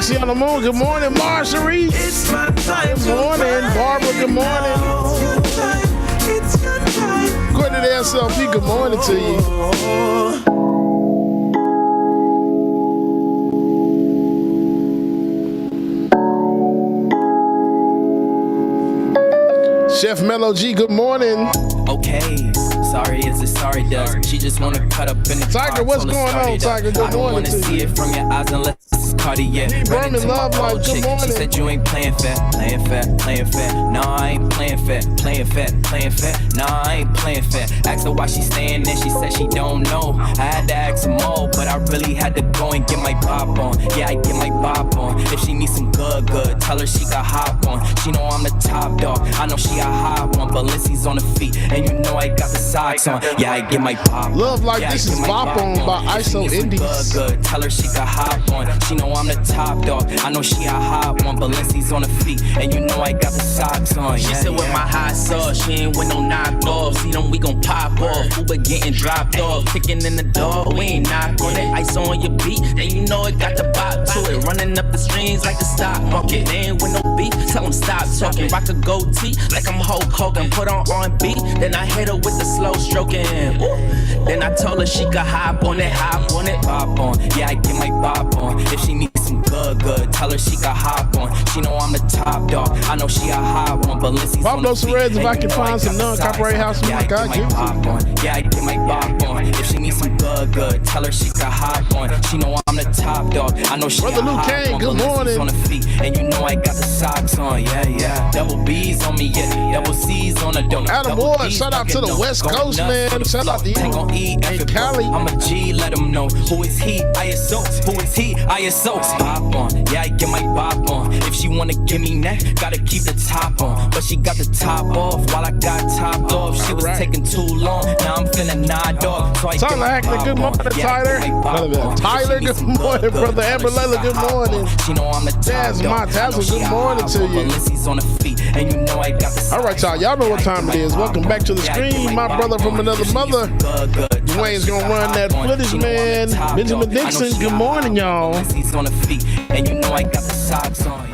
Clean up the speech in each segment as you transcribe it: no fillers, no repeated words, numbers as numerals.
Maxie on the moon. Good morning, Marjorie. Good morning, Barbara. Good morning. According to the SLP, good morning to you. Chef Mellow G, good morning. Okay, sorry is a sorry does. She just wanna cut up in the Tiger, what's going on, Tiger? Good morning. I don't wanna see it from your eyes unless it's Cartier. Berman Love Life, good morning. She said you ain't playing fair. Nah, I ain't playing fair. Nah, I ain't playing fair. Asked her why she staying there, she said she don't know. I had to ask her more, but I really had to go and get my bop on. Yeah, I get my bop on. If she needs some good, tell her she got hop on. She know I'm the top dog, I know she a hot one. Balenci's on the feet, and you know I got the socks on. Yeah, I get my bop on. Love Like This is Bop On by ISO Indies. Good, tell her she got hop on. She know I'm the top dog, I know she a hot one. Balenci's on the feet, and you know I got the socks on. She said with my hot sauce, she ain't with no knockoffs. See them, we gon' pop off. Uber getting dropped off, kicking in the door, we ain't knock on it. Ice on your beat, and you know it got the bop to it. Running up the streams like the stock market. They ain't with no beef, tell them stop talking. Rock a goatee like I'm Hulk Hogan. Put on R&B, then I hit her with the slow stroking. Ooh. Then I told her she could hop on it. Bop on, yeah, I get my bop on. If she needs some good, tell her she got hop on. She know I'm the top dog, I know she a hot one. Balenci's Pop those reds if I can find some non-copyright house music. Yeah, I get my bop on. If she needs some good, tell her she got hop on. She know I'm the top dog, I know she Brother a hot Kane, one. good morning. On the feet, and you know I got the socks on. Yeah. Double B's on me, yeah. Double C's on the donut. Adam Ward, shout out to the West Coast, man. Shout out to you. And Cali. I'm a G, let him know. Who is he? ISO. Who is he? ISO. Bop on, yeah, I get my bop on. If she wanna give me neck, gotta keep the top on. But she got the top off while I got topped off. She was taking too long, now I'm finna nod off. So I get my bop on. Good morning, Tyler. Tyler, good morning, brother. Amber Layla, good morning. She know I'm the top dog. Montaz, good morning to you. On the feet, and you know I got the all right, y'all know what time it is. Welcome back to the screen. My brother from another mother. Dwayne's gonna run that footage, man. Benjamin Dixon, good morning, y'all. He's on the feet, and you know I got the socks on.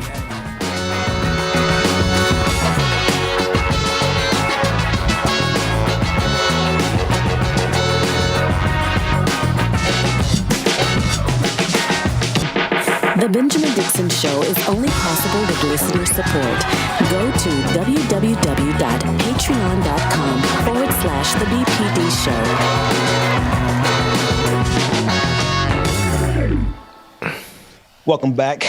The Benjamin Dixon Show is only possible with listener support. Go to www.patreon.com/The BPD Show. Welcome back,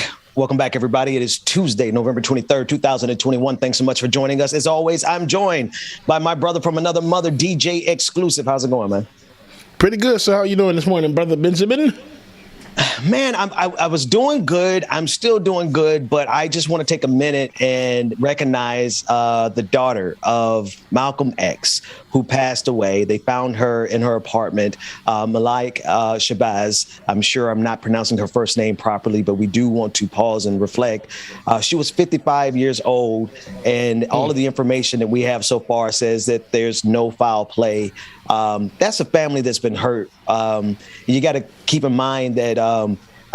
everybody. It is Tuesday, November 23rd, 2021. Thanks so much for joining us. As always, I'm joined by my brother from another mother, DJ Exclusive. How's it going, man? Pretty good. So how you doing this morning, brother Benjamin? Man, I was doing good. I'm still doing good, but I just want to take a minute and recognize the daughter of Malcolm X, who passed away. They found her in her apartment, Malik Shabazz. I'm sure I'm not pronouncing her first name properly, but we do want to pause and reflect. She was 55 years old, and all of the information that we have so far says that there's no foul play. That's a family that's been hurt. You got to keep in mind that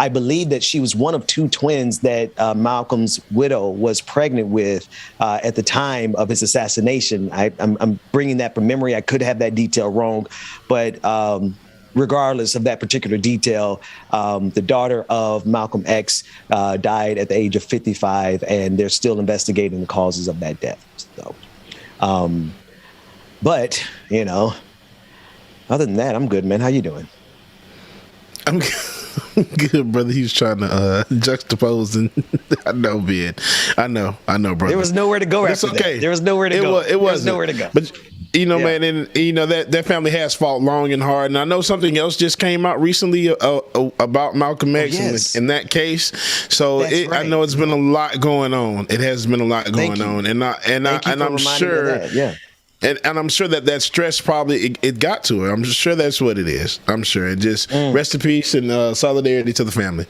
I believe that she was one of two twins that Malcolm's widow was pregnant with at the time of his assassination. I'm bringing that from memory. I could have that detail wrong, but regardless of that particular detail, the daughter of Malcolm X died at the age of 55, and they're still investigating the causes of that death. So, but, you know, other than that, I'm good, man. How you doing? I'm good, brother. He's trying to juxtapose, and I know, Ben. I know, brother. There was nowhere to go after that. There was nowhere to go. It was nowhere to go. But you know, man, and you know that family has fought long and hard. And I know something else just came out recently about Malcolm X in that case. So right. I know it's been a lot going on. It has been a lot going on, and I'm sure. And I'm sure that stress probably it got to her. I'm sure that's what it is. I'm sure. And just rest in peace and solidarity to the family.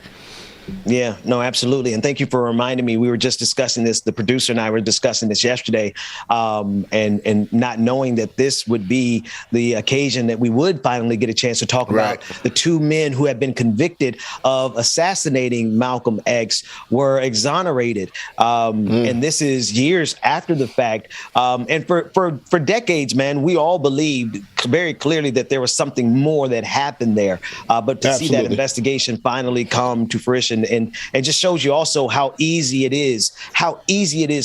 Yeah, no, absolutely. And thank you for reminding me. We were just discussing this. The producer and I were discussing this yesterday, and not knowing that this would be the occasion that we would finally get a chance to talk about the two men who have been convicted of assassinating Malcolm X were exonerated. And this is years after the fact. And for decades, man, we all believed very clearly that there was something more that happened there. But to see that investigation finally come to fruition, and just shows you also how easy it is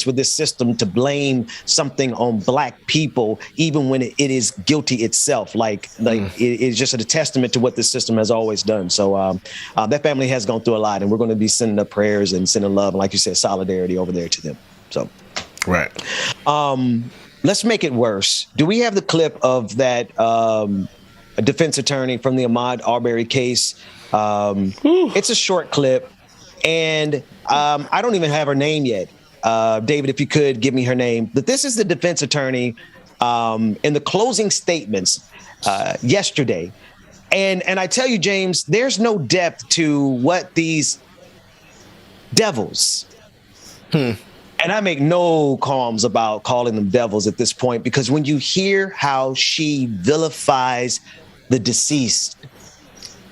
for this system to blame something on Black people, even when it is guilty itself. It is just a testament to what this system has always done. So that family has gone through a lot, and we're going to be sending up prayers and sending love, and like you said, solidarity over there to them. So, let's make it worse. Do we have the clip of that defense attorney from the Ahmaud Arbery case? It's a short clip, and I don't even have her name yet. David, if you could give me her name. But this is the defense attorney in the closing statements yesterday. And I tell you, James, there's no depth to what these devils, and I make no qualms about calling them devils at this point, because when you hear how she vilifies the deceased,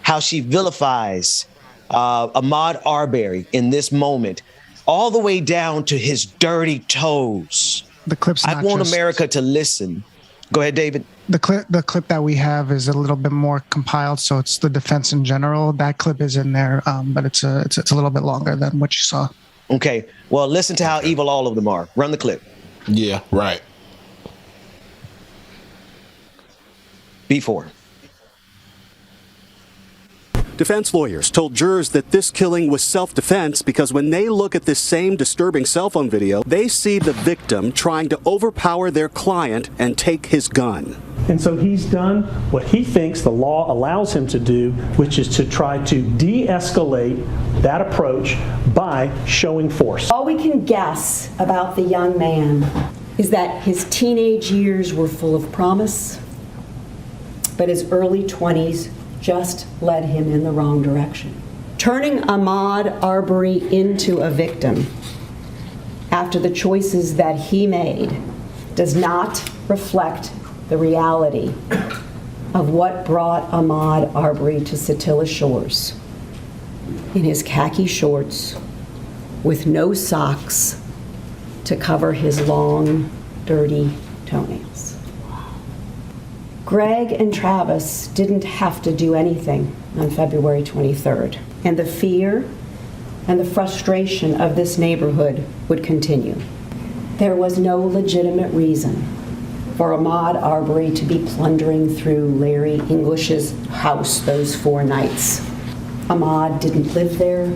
how she vilifies Ahmaud Arbery in this moment, all the way down to his dirty toes. The clip's not I want America to listen. Go ahead, David. The clip that we have is a little bit more compiled, so it's the defense in general. That clip is in there, but it's a little bit longer than what you saw. Okay. Well, listen to how evil all of them are. Run the clip. Yeah, right. Before. Defense lawyers told jurors that this killing was self-defense because when they look at this same disturbing cell phone video, they see the victim trying to overpower their client and take his gun. And so he's done what he thinks the law allows him to do, which is to try to de-escalate that approach by showing force. All we can guess about the young man is that his teenage years were full of promise, but his early 20s just led him in the wrong direction. Turning Ahmaud Arbery into a victim after the choices that he made does not reflect the reality of what brought Ahmaud Arbery to Satilla Shores in his khaki shorts with no socks to cover his long, dirty toenails. Greg and Travis didn't have to do anything on February 23rd, and the fear and the frustration of this neighborhood would continue. There was no legitimate reason for Ahmaud Arbery to be plundering through Larry English's house those 4 nights. Ahmaud didn't live there.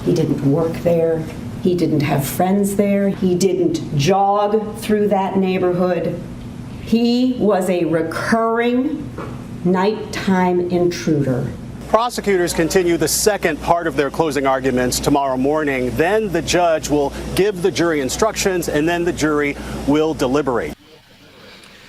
He didn't work there. He didn't have friends there. He didn't jog through that neighborhood. He was a recurring nighttime intruder. Prosecutors continue the second part of their closing arguments tomorrow morning. Then the judge will give the jury instructions, and then the jury will deliberate.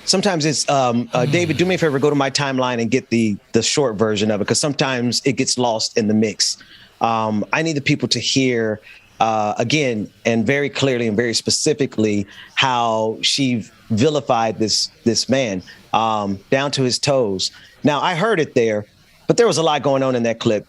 Sometimes it's, David, do me a favor, go to my timeline and get the short version of it, because sometimes it gets lost in the mix. I need the people to hear, again, and very clearly and very specifically, how she vilified this man down to his toes. Now, I heard it there, but there was a lot going on in that clip.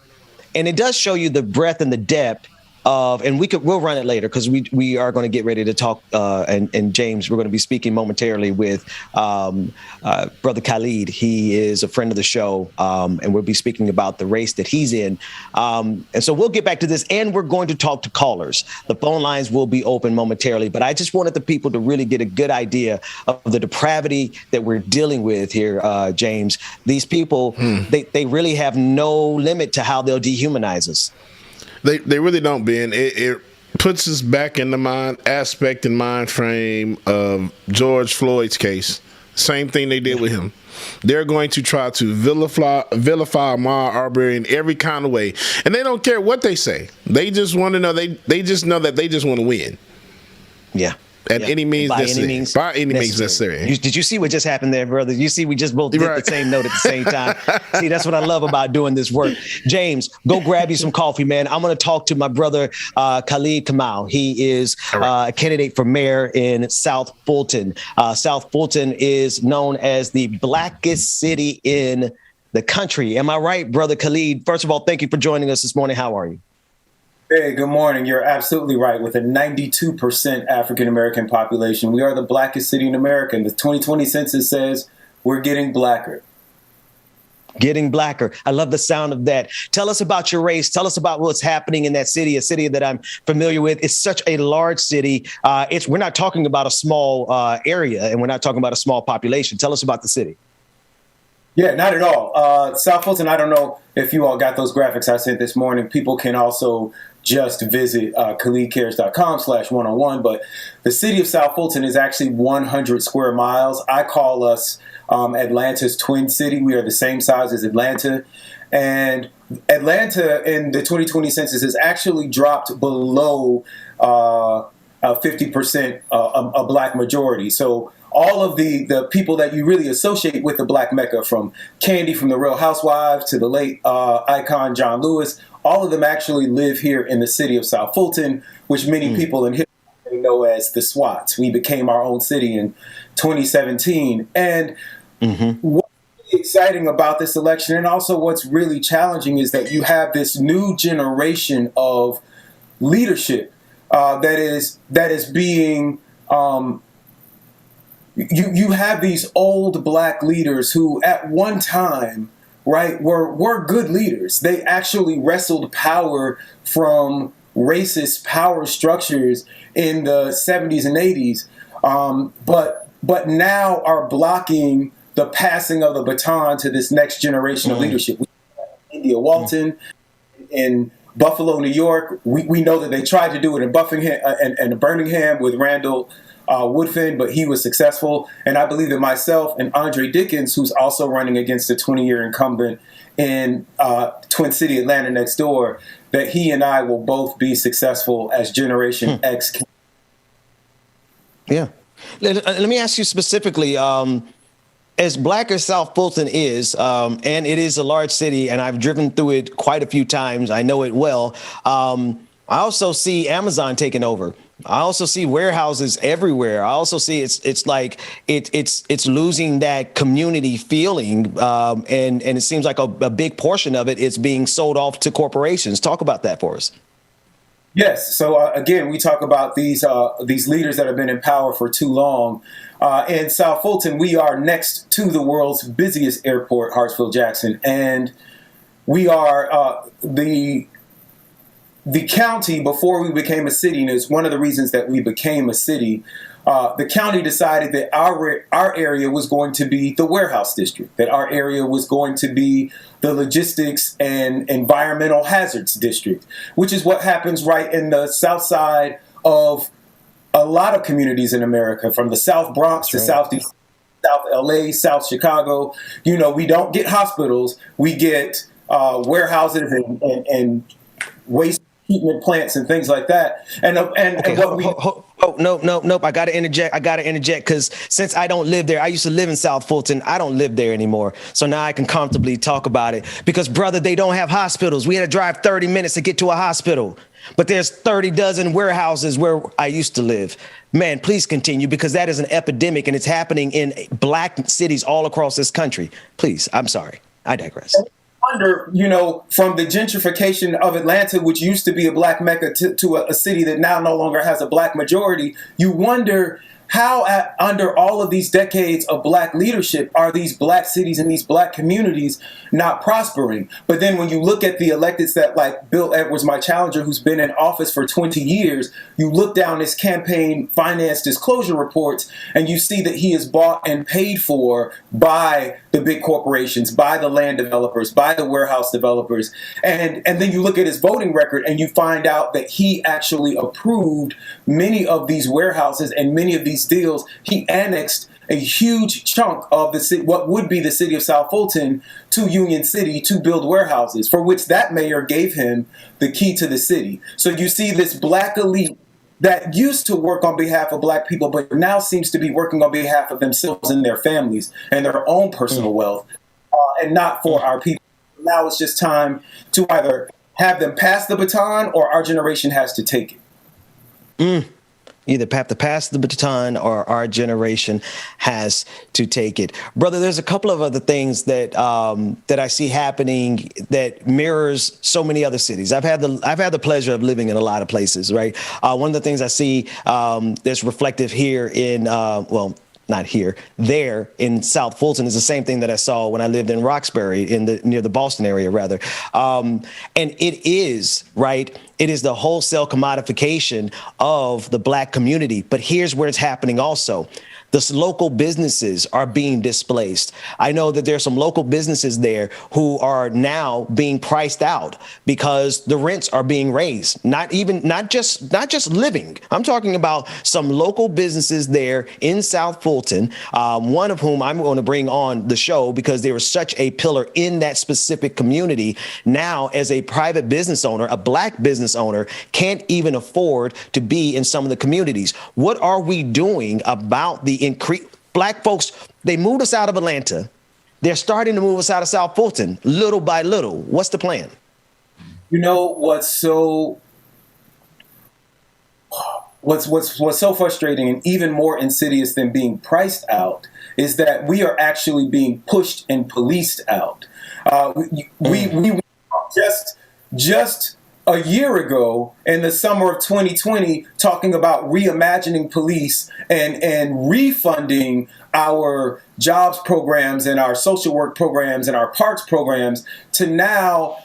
And it does show you the breadth and the depth of, and we'll run it later, because we are going to get ready to talk. And James, we're going to be speaking momentarily with Brother Khalid. He is a friend of the show, and we'll be speaking about the race that he's in. And so we'll get back to this, and we're going to talk to callers. The phone lines will be open momentarily, but I just wanted the people to really get a good idea of the depravity that we're dealing with here, James. These people, they really have no limit to how they'll dehumanize us. They really don't, Ben. It puts us back in the mind frame of George Floyd's case. Same thing they did with him. They're going to try to vilify Ahmaud Arbery in every kind of way, and they don't care what they say. They just want to know. They just know that they just want to win. Yeah. At any means necessary. By any means necessary. Did you see what just happened there, brother? You see, we just both did the same note at the same time. See, that's what I love about doing this work. James, go grab you some coffee, man. I'm going to talk to my brother, Khalid Kamal. He is a candidate for mayor in South Fulton. South Fulton is known as the blackest city in the country. Am I right, brother Khalid? First of all, thank you for joining us this morning. How are you? Hey, good morning. You're absolutely right. With a 92% African-American population, we are the blackest city in America. And the 2020 census says we're getting blacker. Getting blacker. I love the sound of that. Tell us about your race. Tell us about what's happening in that city, a city that I'm familiar with. It's such a large city. We're not talking about a small area, and we're not talking about a small population. Tell us about the city. Yeah, not at all. South Fulton, I don't know if you all got those graphics I sent this morning. People can also just visit khalidcares.com/101. But the city of South Fulton is actually 100 square miles. I call us Atlanta's twin city. We are the same size as Atlanta. And Atlanta in the 2020 census has actually dropped below 50% a black majority. So all of the people that you really associate with the Black Mecca, from Candy from the Real Housewives to the late icon John Lewis, all of them actually live here in the city of South Fulton, which many people in history know as the SWATs. We became our own city in 2017. And what's really exciting about this election, and also what's really challenging, is that you have this new generation of leadership that is being you have these old black leaders who at one time, right, were good leaders. They actually wrestled power from racist power structures in the 70s and 80s, but now are blocking the passing of the baton to this next generation of leadership. We have India Walton in Buffalo, New York. We know that they tried to do it in Birmingham with Randall Woodfin, but he was successful. And I believe that myself and Andre Dickens, who's also running against a 20-year incumbent in Twin City, Atlanta next door, that he and I will both be successful as Generation X. Yeah. Let me ask you specifically, as black as South Fulton is, and it is a large city, and I've driven through it quite a few times. I know it well. I also see Amazon taking over. I also see warehouses everywhere. I also see it's like it's losing that community feeling, and it seems like a big portion of it is being sold off to corporations. Talk about that for us. Yes. So again, we talk about these leaders that have been in power for too long. In South Fulton, we are next to the world's busiest airport, Hartsfield-Jackson, and we are the county, before we became a city, and it's one of the reasons that we became a city, the county decided that our area was going to be the warehouse district, that our area was going to be the logistics and environmental hazards district, which is what happens right in the south side of a lot of communities in America, from the South Bronx to Southeast, South LA, South Chicago. You know, we don't get hospitals, we get warehouses and waste treatment plants and things like that. Nope. I got to interject because since I don't live there, I used to live in South Fulton. I don't live there anymore. So now I can comfortably talk about it because, brother, they don't have hospitals. We had to drive 30 minutes to get to a hospital, but there's 30 dozen warehouses where I used to live. Man, please continue, because that is an epidemic and it's happening in black cities all across this country. Please. I'm sorry. I digress. Wonder, you know, from the gentrification of Atlanta, which used to be a black mecca, to a city that now no longer has a black majority, you wonder how under all of these decades of black leadership are these black cities and these black communities not prospering. But then when you look at the electeds that, like Bill Edwards, my challenger, who's been in office for 20 years, you look down his campaign finance disclosure reports and you see that he is bought and paid for by the big corporations, by the land developers, by the warehouse developers. And then you look at his voting record and you find out that he actually approved many of these warehouses and many of these deals. He annexed a huge chunk of the city, what would be the city of South Fulton, to Union City to build warehouses, for which that mayor gave him the key to the city. So you see this black elite that used to work on behalf of Black people, but now seems to be working on behalf of themselves and their families and their own personal wealth, and not for our people. Now it's just time to either have them pass the baton or our generation has to take it. Either have to pass the baton or our generation has to take it. Brother, there's a couple of other things that that I see happening that mirrors so many other cities. I've had the pleasure of living in a lot of places, right? One of the things I see that's reflective here in, not here, there in South Fulton is the same thing that I saw when I lived in Roxbury near the Boston area, rather. And it is, right, it is the wholesale commodification of the Black community. But here's where it's happening also. The local businesses are being displaced. I know that there's some local businesses there who are now being priced out because the rents are being raised. Not just living. I'm talking about some local businesses there in South Fulton, one of whom I'm going to bring on the show because they were such a pillar in that specific community. Now, as a private business owner, a Black business owner can't even afford to be in some of the communities. What are we doing about the increase? Black folks, they moved us out of Atlanta. They're starting to move us out of South Fulton little by little. What's the plan? You know what's so frustrating and even more insidious than being priced out is that we are actually being pushed and policed out. We just a year ago, in the summer of 2020, talking about reimagining police and refunding our jobs programs and our social work programs and our parks programs, to now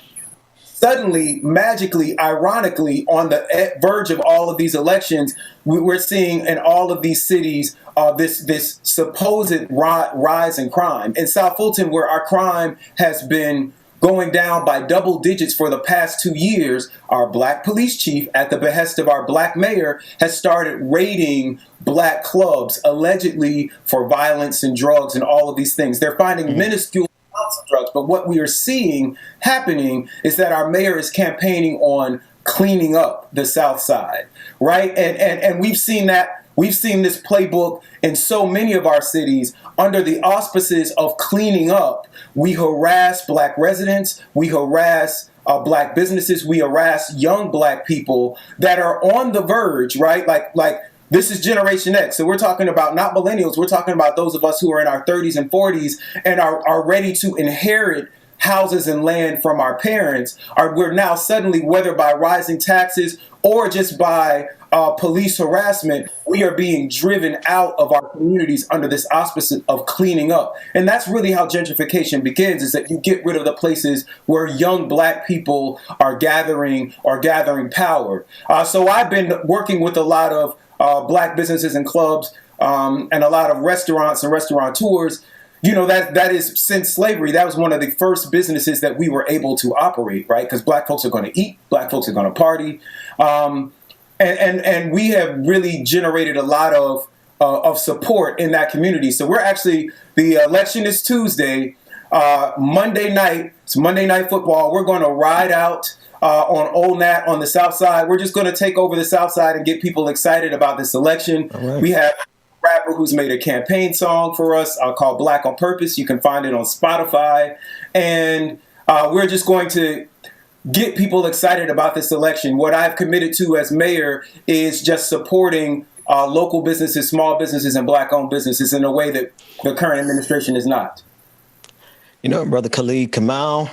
suddenly, magically, ironically, on the verge of all of these elections, we're seeing in all of these cities this supposed rise in crime. In South Fulton, where our crime has been going down by double digits for the past 2 years, our Black police chief, at the behest of our Black mayor, has started raiding Black clubs, allegedly for violence and drugs and all of these things. They're finding minuscule amounts of drugs, but what we are seeing happening is that our mayor is campaigning on cleaning up the South Side, right? And we've seen that. We've seen this playbook in so many of our cities under the auspices of cleaning up. We harass Black residents, we harass Black businesses, we harass young Black people that are on the verge, right? Like this is Generation X. So we're talking about not millennials, we're talking about those of us who are in our 30s and 40s and are ready to inherit houses and land from our parents. We're now suddenly, whether by rising taxes or just by police harassment, we are being driven out of our communities under this auspice of cleaning up. And that's really how gentrification begins, is that you get rid of the places where young Black people are gathering power. So I've been working with a lot of Black businesses and clubs and a lot of restaurants and restaurateurs. You know, that is, since slavery, that was one of the first businesses that we were able to operate, right? Because Black folks are going to eat, Black folks are going to party. And we have really generated a lot of support in that community. So we're actually, the election is Tuesday, Monday night, it's Monday Night Football. We're going to ride out on Old Nat on the South Side. We're just going to take over the South Side and get people excited about this election. Right. We have a rapper who's made a campaign song for us called Black on Purpose. You can find it on Spotify. And we're just going to get people excited about this election. What I've committed to as mayor is just supporting local businesses, small businesses, and Black-owned businesses in a way that the current administration is not. You know, Brother Khalid Kamal,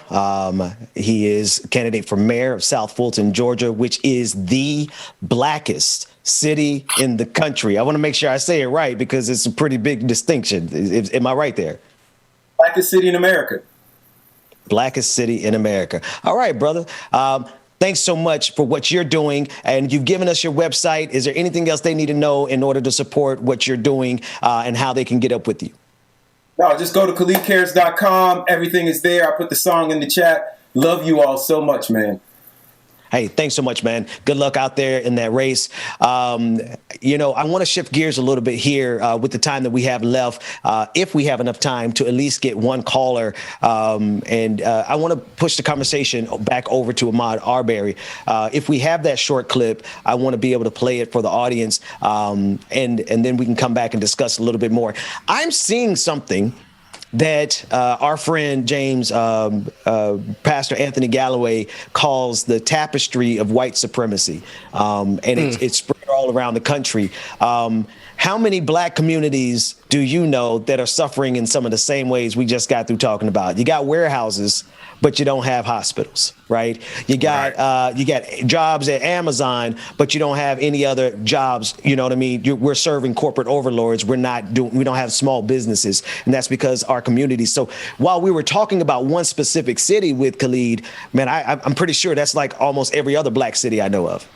he is candidate for mayor of South Fulton, Georgia, which is the Blackest city in the country. I want to make sure I say it right because it's a pretty big distinction. Am I right there? Blackest city in America. Blackest city in America. All right, brother. Thanks so much for what you're doing. And you've given us your website. Is there anything else they need to know in order to support what you're doing and how they can get up with you? No, just go to KhalidCares.com. Everything is there. I put the song in the chat. Love you all so much, man. Hey, thanks so much, man. Good luck out there in that race. I want to shift gears a little bit here with the time that we have left, if we have enough time to at least get one caller. And I want to push the conversation back over to Ahmaud Arbery. If we have that short clip, I want to be able to play it for the audience, and then we can come back and discuss a little bit more. I'm seeing something that our friend James, Pastor Anthony Galloway, calls the tapestry of white supremacy. And it's spread all around the country. How many black communities do you know that are suffering in some of the same ways we just got through talking about? You got warehouses, but you don't have hospitals, right? You got jobs at Amazon, but you don't have any other jobs. You know what I mean? We're serving corporate overlords. We don't have small businesses, and that's because our communities. So while we were talking about one specific city with Khalid, man, I'm pretty sure that's like almost every other black city I know of.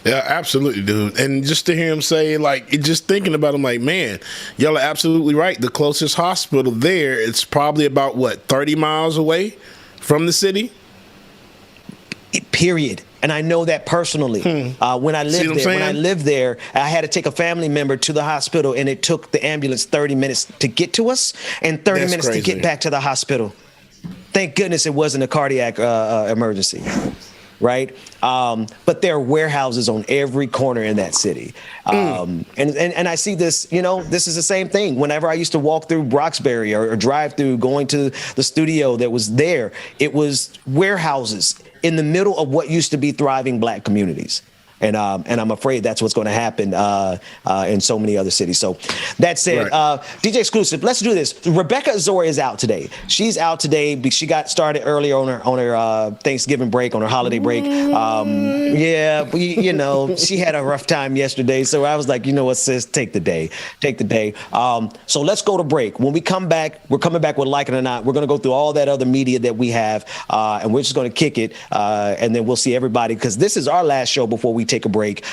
Yeah, absolutely, dude. And just to hear him say, just thinking about him, man, y'all are absolutely right. The closest hospital there, it's probably about 30 miles away from the city? Period. And I know that personally. When I lived there, I had to take a family member to the hospital, and it took the ambulance 30 minutes to get to us and 30 minutes to get back to the hospital. Thank goodness it wasn't a cardiac emergency. Right. But there are warehouses on every corner in that city. And I see this, this is the same thing. Whenever I used to walk through Roxbury or drive through going to the studio that was there, it was warehouses in the middle of what used to be thriving black communities. And I'm afraid that's what's going to happen in so many other cities. So that said, right. DJ Exclusive, let's do this. Rebecca Azor is out today. She's out today because she got started earlier on her Thanksgiving break, on her holiday break. She had a rough time yesterday. So I was like, you know what, sis, take the day. So let's go to break. When we come back, we're coming back with Like It or Not. We're going to go through all that other media that we have, and we're just going to kick it, and then we'll see everybody, because this is our last show before we take a break.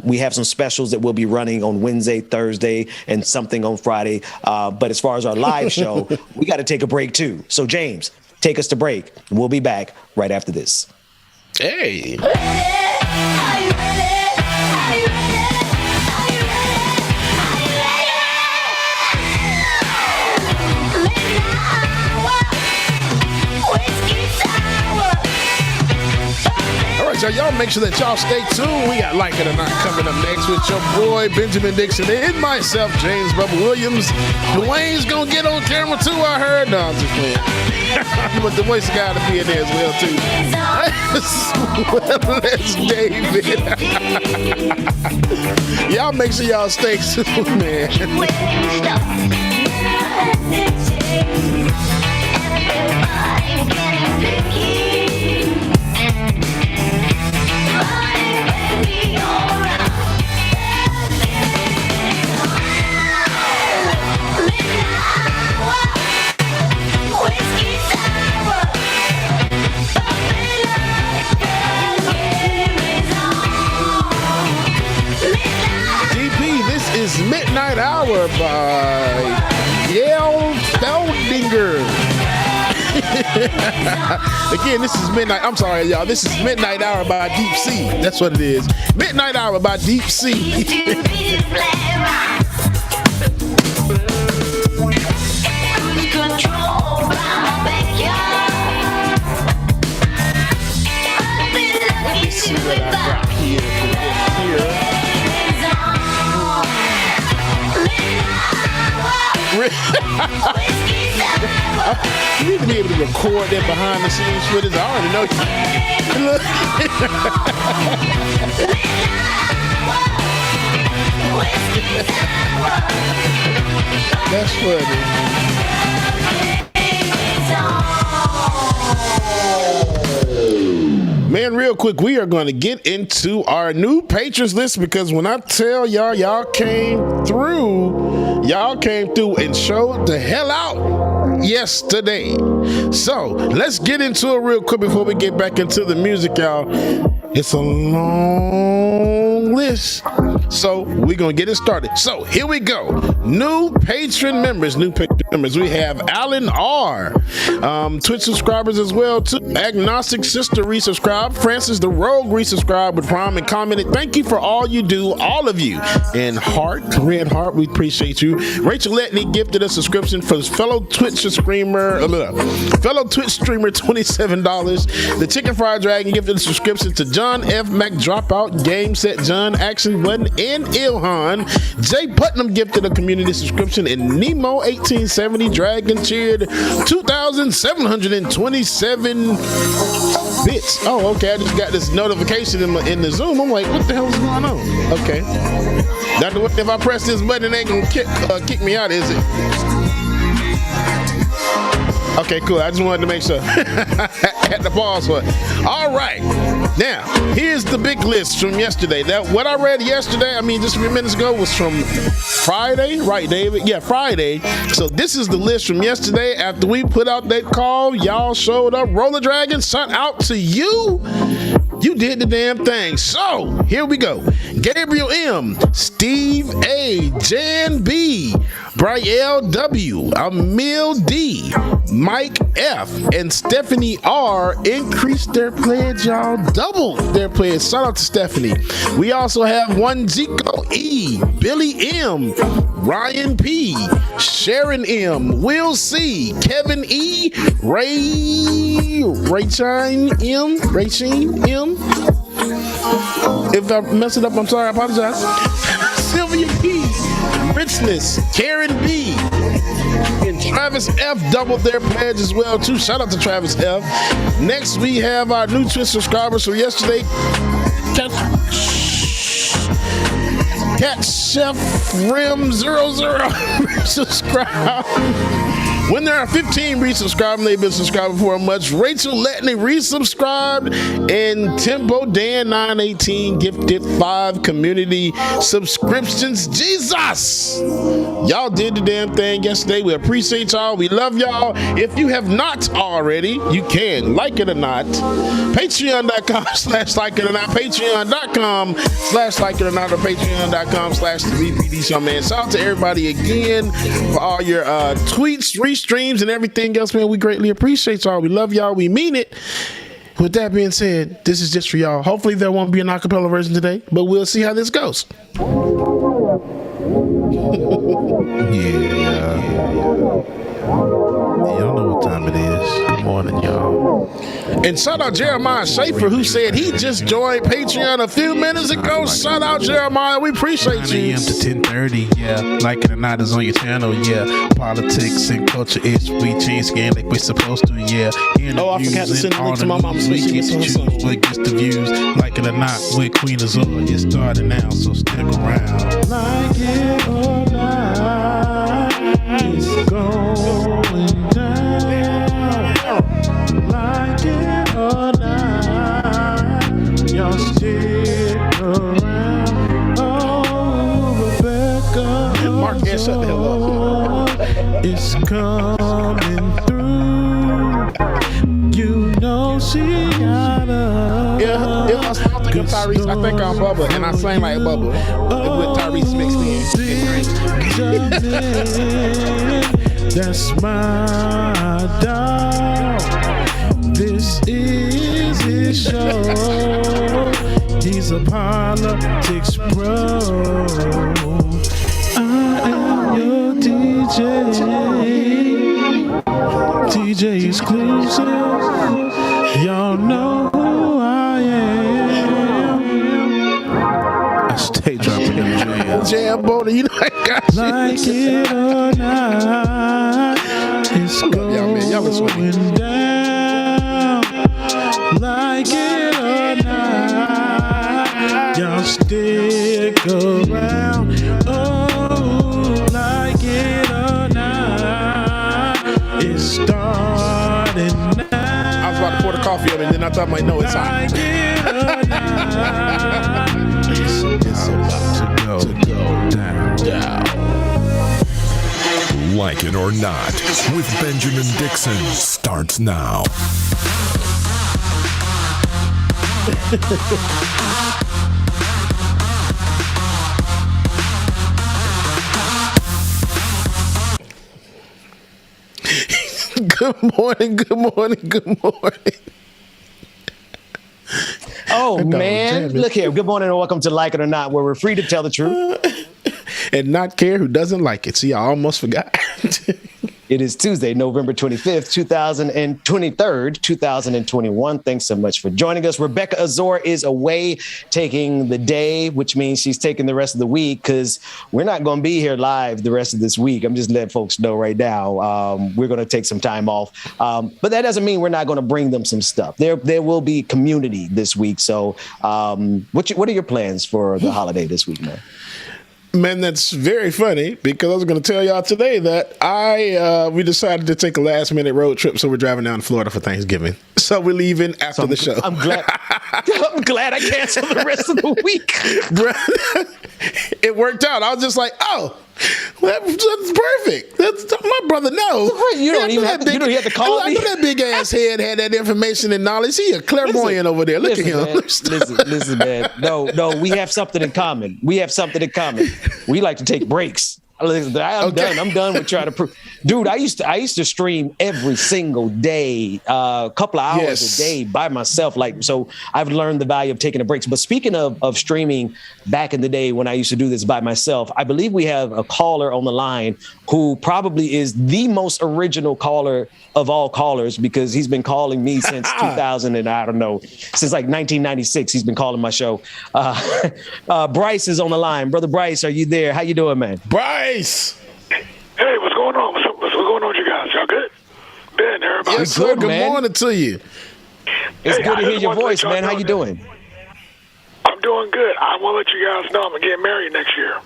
We have some specials that we'll be running on Wednesday, Thursday, and something on Friday. But as far as our live show, we got to take a break too. So James, take us to break. We'll be back right after this. Hey. So y'all make sure that y'all stay tuned. We got Like It or Not coming up next with your boy Benjamin Dixon and myself, James Bubba Williams. Dwayne's gonna get on camera too, I heard. No, I'm just playing. But the voice got to be in there as well too. Let's David. Y'all make sure y'all stay tuned, man. Midnight Hour by Yale Feldinger. Again, this is Midnight. I'm sorry, y'all. This is Midnight Hour by Deep Sea. That's what it is. Midnight Hour by Deep Sea. Let me see what I got here for this here. You need to be able to record that behind the scenes footage. I already know That's funny. Man, real quick, we are going to get into our new patrons list, because when I tell y'all came through and showed the hell out yesterday. So let's get into it real quick before we get back into the music, y'all. It's a long list, so we're gonna get it started. So here we go. New patron members, members. We have Alan R. Twitch subscribers as well too. Agnostic Sister resubscribed. Francis the Rogue resubscribed with Prime and commented, "Thank you for all you do, all of you." And Red Heart, we appreciate you. Rachel Letney gifted a subscription for fellow Twitch streamer $27. The Chicken Fried Dragon gifted a subscription to John F. Mac Dropout, Game Set John, Action Button, and Ilhan. Jay Putnam gifted a community subscription, and Nemo 1870 Dragon cheered 2,727 bits. Oh, okay. I just got this notification in the Zoom. I'm like, what the hell is going on? Okay. If I press this button, it ain't gonna kick me out, is it? Okay, cool. I just wanted to make sure. At the pause for it. All right. Now, here's the big list from yesterday. What I read yesterday, just a few minutes ago, was from Friday. Right, David? Yeah, Friday. So this is the list from yesterday. After we put out that call, y'all showed up. Roller Dragon, shout out to you. You did the damn thing. So, here we go. Gabriel M, Steve A, Jan B, Brielle W, Emil D, Mike F, and Stephanie R increased their pledge, y'all. Doubled their pledge. Shout out to Stephanie. We also have one Zico E, Billy M, Ryan P, Sharon M, Will C, Kevin E, Rayshine M. If I mess it up, I'm sorry, I apologize. Sylvia P, Richness, Karen B, and Travis F doubled their pledge as well too. Shout out to Travis F. Next, we have our new Twitch subscribers from yesterday. Cat Chef Rim 00 subscribe. When there are 15 resubscribed, they've been subscribing for a much. Rachel Letney resubscribed, and Tempo Dan 918 gifted 5 community subscriptions. Jesus! Y'all did the damn thing yesterday. We appreciate y'all. We love y'all. If you have not already, you can, like it or not. Patreon.com/like it or not. Patreon.com/like it or not, or Patreon.com/the BPD Show, man. Shout out to everybody again for all your tweets, streams, and everything else, man. We greatly appreciate y'all. We love y'all. We mean it. With that being said, this is just for y'all. Hopefully there won't be an acapella version today, but we'll see how this goes. Y'all know what time it is. Good morning, y'all. And shout out Jeremiah Schaefer, who said he just joined Patreon a few minutes ago. Shout out Jeremiah, we appreciate you. 9 a.m. to 10:30, yeah. Like it or not is on your channel, yeah. Politics and culture ish, we change game like we're supposed to, yeah. I forgot to send the link to my mom's we get to choose what gets the views. Like it or not, with Queen Azora, it's starting now, so stick around. Like it or not, it's going down. Like it or not, y'all stick around. Oh, Rebecca. Mark, shut the hell up. It's coming through. You know she got us. Yeah, it was something of Tyrese. I think I'm Bubba, and I sang like Bubba with Tyrese mixed in. That's my dog. This is his show. He's a politics bro. I am your DJ. DJ exclusive. Y'all know who I am. I stay dropping them jams. Jam boulder, you know I got you. Like it or not, it's going down. Like it or not, y'all stick around. Oh, like it or not, it's starting now. I was about to pour the coffee on it, and then I thought I might know it's hot. Like it or not, it's about to go down. Like it or not, with Benjamin Dixon, starts now. Good morning. Oh, man. Look here. Good morning and welcome to Like It or Not, where we're free to tell the truth. And not care who doesn't like it. See, I almost forgot. It is Tuesday, November 25th, 2021. Thanks so much for joining us. Rebecca Azor is away taking the day, which means she's taking the rest of the week because we're not going to be here live the rest of this week. I'm just letting folks know right now. We're going to take some time off. But that doesn't mean we're not going to bring them some stuff. There will be community this week. So what are your plans for the holiday this week, man? Man, that's very funny because I was going to tell y'all today that we decided to take a last minute road trip, so we're driving down to Florida for Thanksgiving. So we're leaving after the show. I'm glad I canceled the rest of the week. It worked out. I was just like, oh, that's perfect. That's my brother knows. You don't even have to call me. I know that big ass head had that information and knowledge. He a clairvoyant over there. Look at him. Man. Listen, man. No, we have something in common. We like to take breaks. I'm done. I'm done with trying to prove. Dude, I used to stream every single day, a couple of hours a day by myself. So I've learned the value of taking a break. But speaking of streaming back in the day when I used to do this by myself, I believe we have a caller on the line who probably is the most original caller of all callers because he's been calling me since 2000 and I don't know, since like 1996. He's been calling my show. Bryce is on the line. Brother Bryce, are you there? How you doing, man? Bryce. Hey, what's going on? What's going on with you guys? Y'all good? Ben, everybody. Yes, sir. Good morning to you. It's good to hear your voice, man. How you doing? I'm doing good. I want to let you guys know I'm going to get married next year.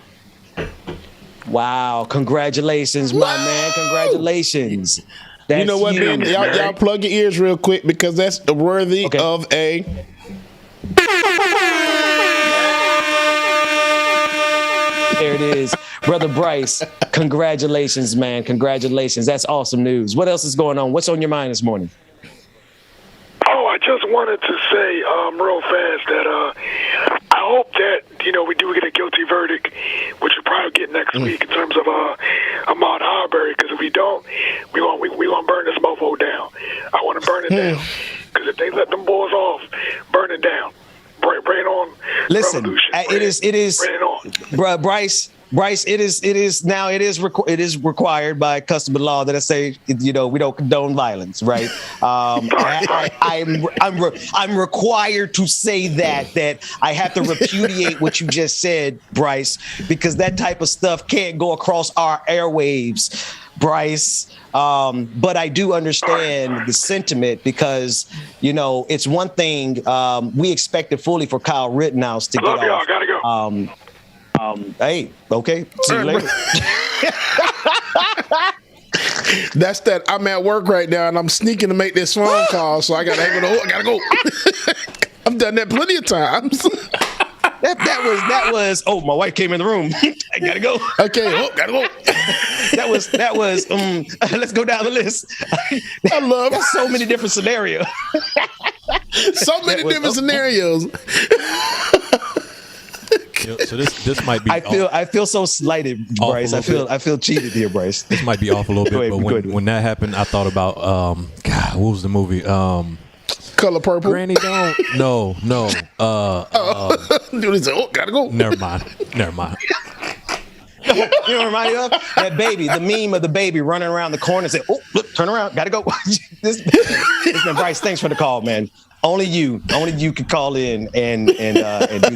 Wow. Congratulations, my man. Congratulations. You know what, man? Y'all plug your ears real quick because that's worthy of a... There it is. Brother Bryce, congratulations, man. Congratulations. That's awesome news. What else is going on? What's on your mind this morning? Oh, I just wanted to say real fast that I hope that, we do get a guilty verdict, which we'll probably get next week in terms of Ahmaud Arbery, because if we don't, we gonna burn this mofo down. I want to burn it down, because if they let them boys off, burn it down. Bring on. Listen, it is, Bryce, it is required by custom and law that I say, we don't condone violence, right? I'm required to say that I have to repudiate what you just said, Bryce, because that type of stuff can't go across our airwaves, Bryce. But I do understand the sentiment because, it's one thing we expected fully for Kyle Rittenhouse to get off. Y'all, gotta go. Hey, okay. See you later. That's that. I'm at work right now and I'm sneaking to make this phone call, so I gotta go. I've done that plenty of times. That was. Oh, my wife came in the room. I gotta go. Okay, gotta go. That was. Let's go down the list. I love so many different scenarios. Scenarios. So this might be. I feel so slighted, Bryce. I feel cheated here, Bryce. This might be off a little bit, but when that happened, I thought about God, what was the movie? Color Purple. Granny don't. No. Dude, gotta go. Never mind. You know, remind you of that baby, the meme of the baby running around the corner and say, "Oh, look, turn around, gotta go." Listen, Bryce, thanks for the call, man. Only you could call in and do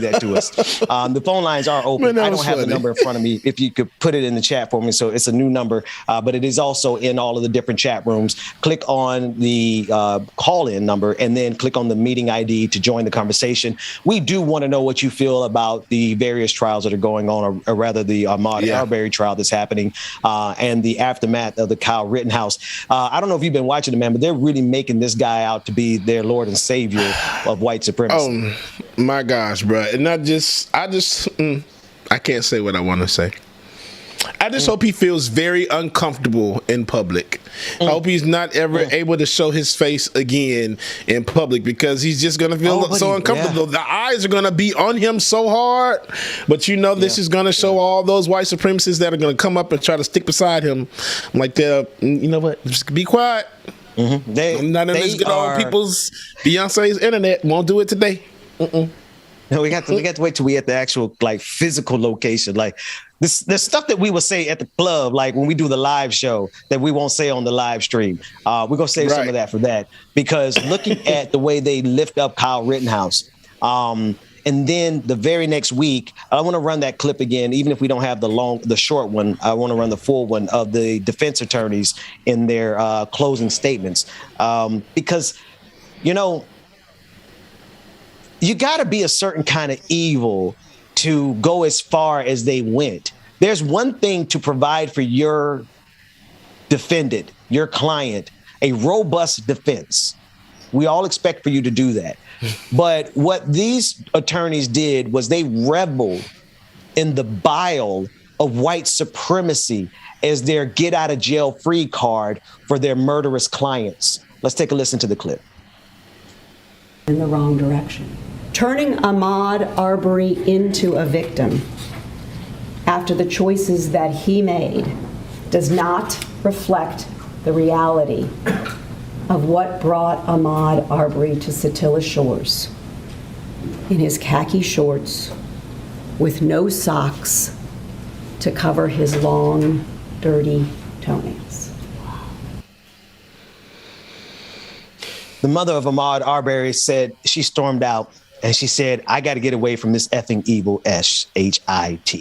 that to us. The phone lines are open. I don't have the number in front of me. If you could put it in the chat for me. So it's a new number, but it is also in all of the different chat rooms. Click on the call-in number and then click on the meeting ID to join the conversation. We do want to know what you feel about the various trials that are going on, or rather the Ahmaud Arbery trial that's happening and the aftermath of the Kyle Rittenhouse. I don't know if you've been watching it, man, but they're really making this guy out to be their Lord and Savior of white supremacy. Oh my gosh, bro. And I can't say what I want to say. I just hope he feels very uncomfortable in public I hope he's not ever able to show his face again in public, because he's just going to feel so uncomfortable. The eyes are going to be on him so hard. But this is going to show all those white supremacists that are going to come up and try to stick beside him. I'm like, you know what? Just be quiet. I'm not in this good old people's Beyonce's internet. Won't do it today. No, we got to wait till we at the actual physical location. Like there's stuff that we will say at the club, like when we do the live show, that we won't say on the live stream. We're gonna save some of that for that, because looking at the way they lift up Kyle Rittenhouse, and then the very next week, I want to run that clip again, even if we don't have the short one. I want to run the full one of the defense attorneys in their closing statements, because you got to be a certain kind of evil to go as far as they went. There's one thing to provide for your defendant, your client, a robust defense. We all expect for you to do that. But what these attorneys did was they reveled in the bile of white supremacy as their get out of jail free card for their murderous clients. Let's take a listen to the clip. In the wrong direction. Turning Ahmaud Arbery into a victim after the choices that he made does not reflect the reality of what brought Ahmaud Arbery to Satilla Shores in his khaki shorts with no socks to cover his long, dirty toenails. The mother of Ahmaud Arbery said she stormed out and she said, I got to get away from this effing evil SHIT.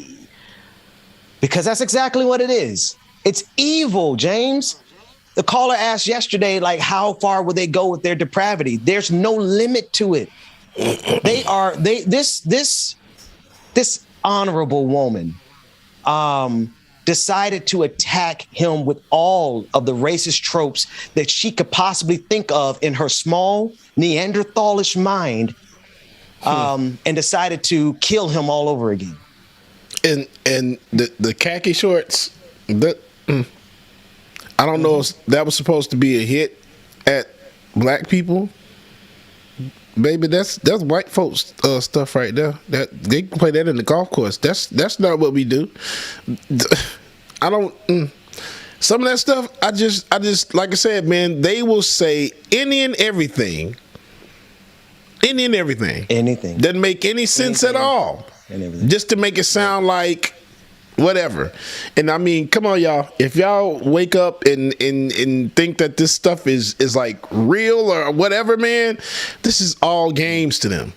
Because that's exactly what it is. It's evil, James. The caller asked yesterday, how far will they go with their depravity? There's no limit to it. This honorable woman decided to attack him with all of the racist tropes that she could possibly think of in her small Neanderthalish mind, and decided to kill him all over again. And the khaki shorts, I don't know if that was supposed to be a hit at black people. Baby, that's white folks stuff right there. That they can play that in the golf course. That's not what we do. I don't. Some of that stuff, I just like I said, man. They will say any and everything. Any and everything. Anything. Doesn't make any sense at all. Just to make it sound like whatever. And I mean, come on, y'all. If y'all wake up and think that this stuff is like real or whatever, man, this is all games to them.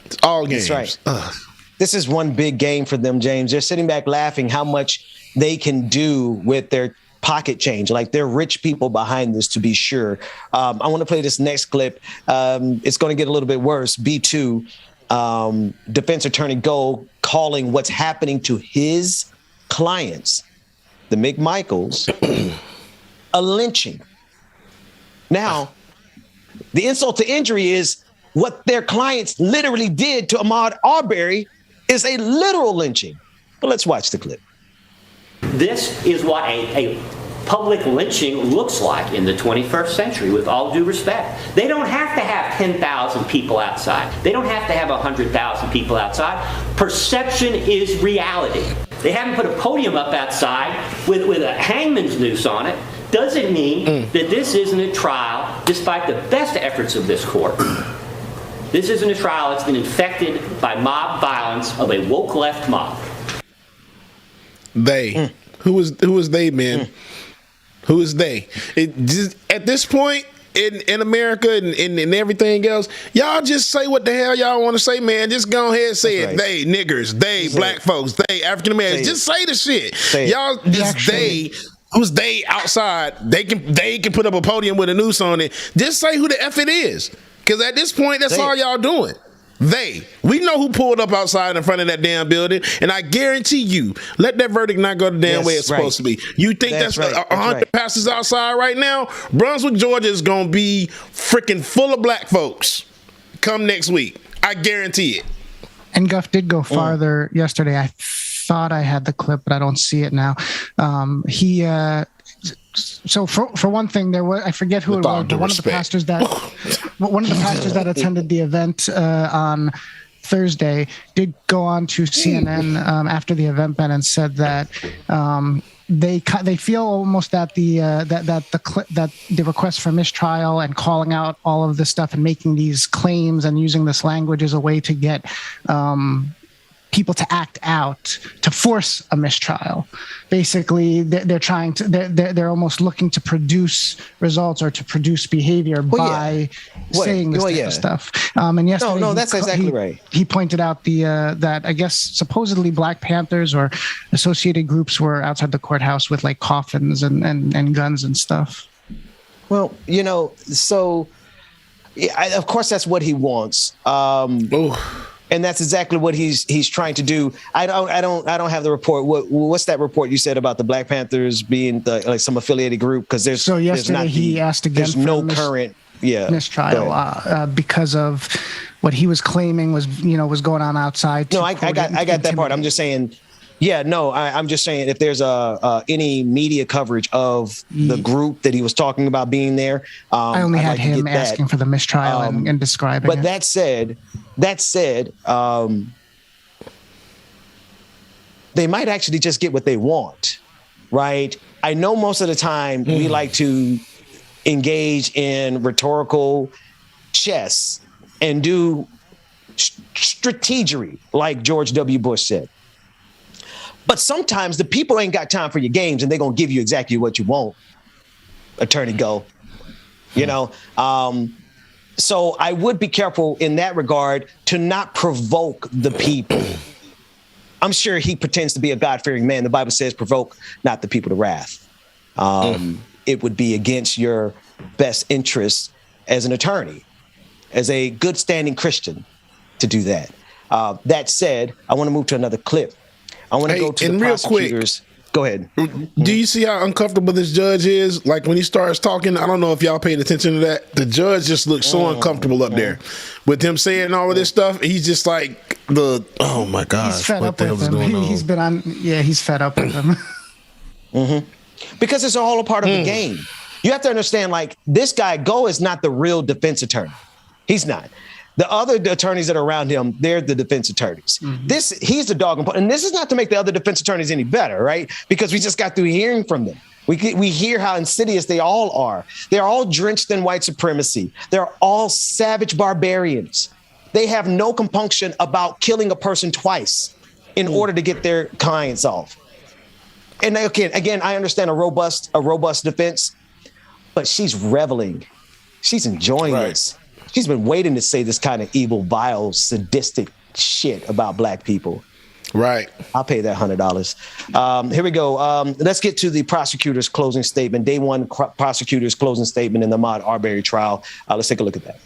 It's all games. That's right. This is one big game for them, James. They're sitting back laughing how much they can do with their pocket change. Like, they're rich people behind this, to be sure. I want to play this next clip. It's going to get a little bit worse. B2, defense attorney Go calling what's happening to his clients, the McMichaels, a lynching. Now, the insult to injury is what their clients literally did to Ahmaud Arbery is a literal lynching. But let's watch the clip. This is what a public lynching looks like in the 21st century, with all due respect. They don't have to have 10,000 people outside. They don't have to have 100,000 people outside. Perception is reality. They haven't put a podium up outside with a hangman's noose on it. Doesn't mean that this isn't a trial, despite the best efforts of this court. This isn't a trial that's been infected by mob violence of a woke left mob. They. Who is they, man? Who is they? At this point in America and everything else, y'all just say what the hell y'all want to say, man. Just go ahead and say it. Right. They niggers, they black folks, they African Americans. Just say the shit. Y'all just they. Who's they outside? They can put up a podium with a noose on it. Just say who the F it is. Because at this point, that's all y'all doing. We know who pulled up outside in front of that damn building, and I guarantee you, let that verdict not go the damn way it's supposed to be. You think that's 100 passes outside right now? Brunswick, Georgia is going to be freaking full of black folks come next week. I guarantee it. And Guff did go farther yesterday. I thought I had the clip, but I don't see it now. He So for one thing, there was, I forget who it was, but one of the pastors that attended the event on Thursday did go on to CNN after the event, Ben, and said that they feel almost that the request for mistrial and calling out all of this stuff and making these claims and using this language is a way to get people to act out, to force a mistrial. Basically, they're almost looking to produce results or to produce behavior by saying this type of stuff. And yesterday, that's exactly right. He pointed out that I guess supposedly Black Panthers or associated groups were outside the courthouse with like coffins and guns and stuff. Well, so of course that's what he wants. And that's exactly what he's trying to do. I don't have the report. What's that report you said about the Black Panthers being like some affiliated group? Because yesterday he asked again. There's no current mistrial because of what he was claiming was going on outside. No, I got that part. I'm just saying. Yeah, no, I'm just saying if there's any media coverage of the group that he was talking about being there. I only had him asking for the mistrial and describing it. But that said, they might actually just get what they want, right? I know most of the time we like to engage in rhetorical chess and do strategery, like George W. Bush said. But sometimes the people ain't got time for your games, and they're going to give you exactly what you want, Attorney Go. So I would be careful in that regard to not provoke the people. I'm sure he pretends to be a God-fearing man. The Bible says provoke not the people to wrath. It would be against your best interests as an attorney, as a good standing Christian to do that. That said, I want to move to another clip. I want to go to the prosecutors. Go ahead. Do you see how uncomfortable this judge is? Like when he starts talking, I don't know if y'all paid attention to that. The judge just looks so uncomfortable up there with him saying all of this stuff. He's just like oh my gosh. He's fed up with him. He's been on. Yeah, he's fed up with him. Because it's all a part of the game. You have to understand, like, this guy Go is not the real defense attorney. He's not. The other attorneys that are around him, they're the defense attorneys. He's the dog. And this is not to make the other defense attorneys any better, right? Because we just got through hearing from them. We hear how insidious they all are. They're all drenched in white supremacy. They're all savage barbarians. They have no compunction about killing a person twice in order to get their clients off. And again, I understand a robust defense, but she's reveling. She's enjoying this. She's been waiting to say this kind of evil, vile, sadistic shit about Black people. Right. I'll pay that $100. Here we go. Let's get to the prosecutor's closing statement. Day one prosecutor's closing statement in the Ahmaud Arbery trial. Let's take a look at that.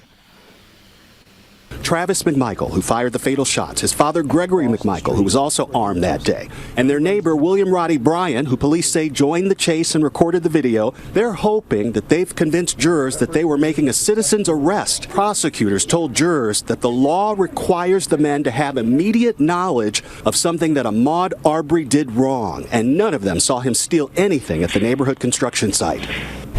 Travis McMichael, who fired the fatal shots, his father Gregory McMichael, who was also armed that day, and their neighbor William Roddy Bryan, who police say joined the chase and recorded the video. They're hoping that they've convinced jurors that they were making a citizen's arrest. Prosecutors told jurors that the law requires the men to have immediate knowledge of something that Ahmaud Arbery did wrong, and none of them saw him steal anything at the neighborhood construction site.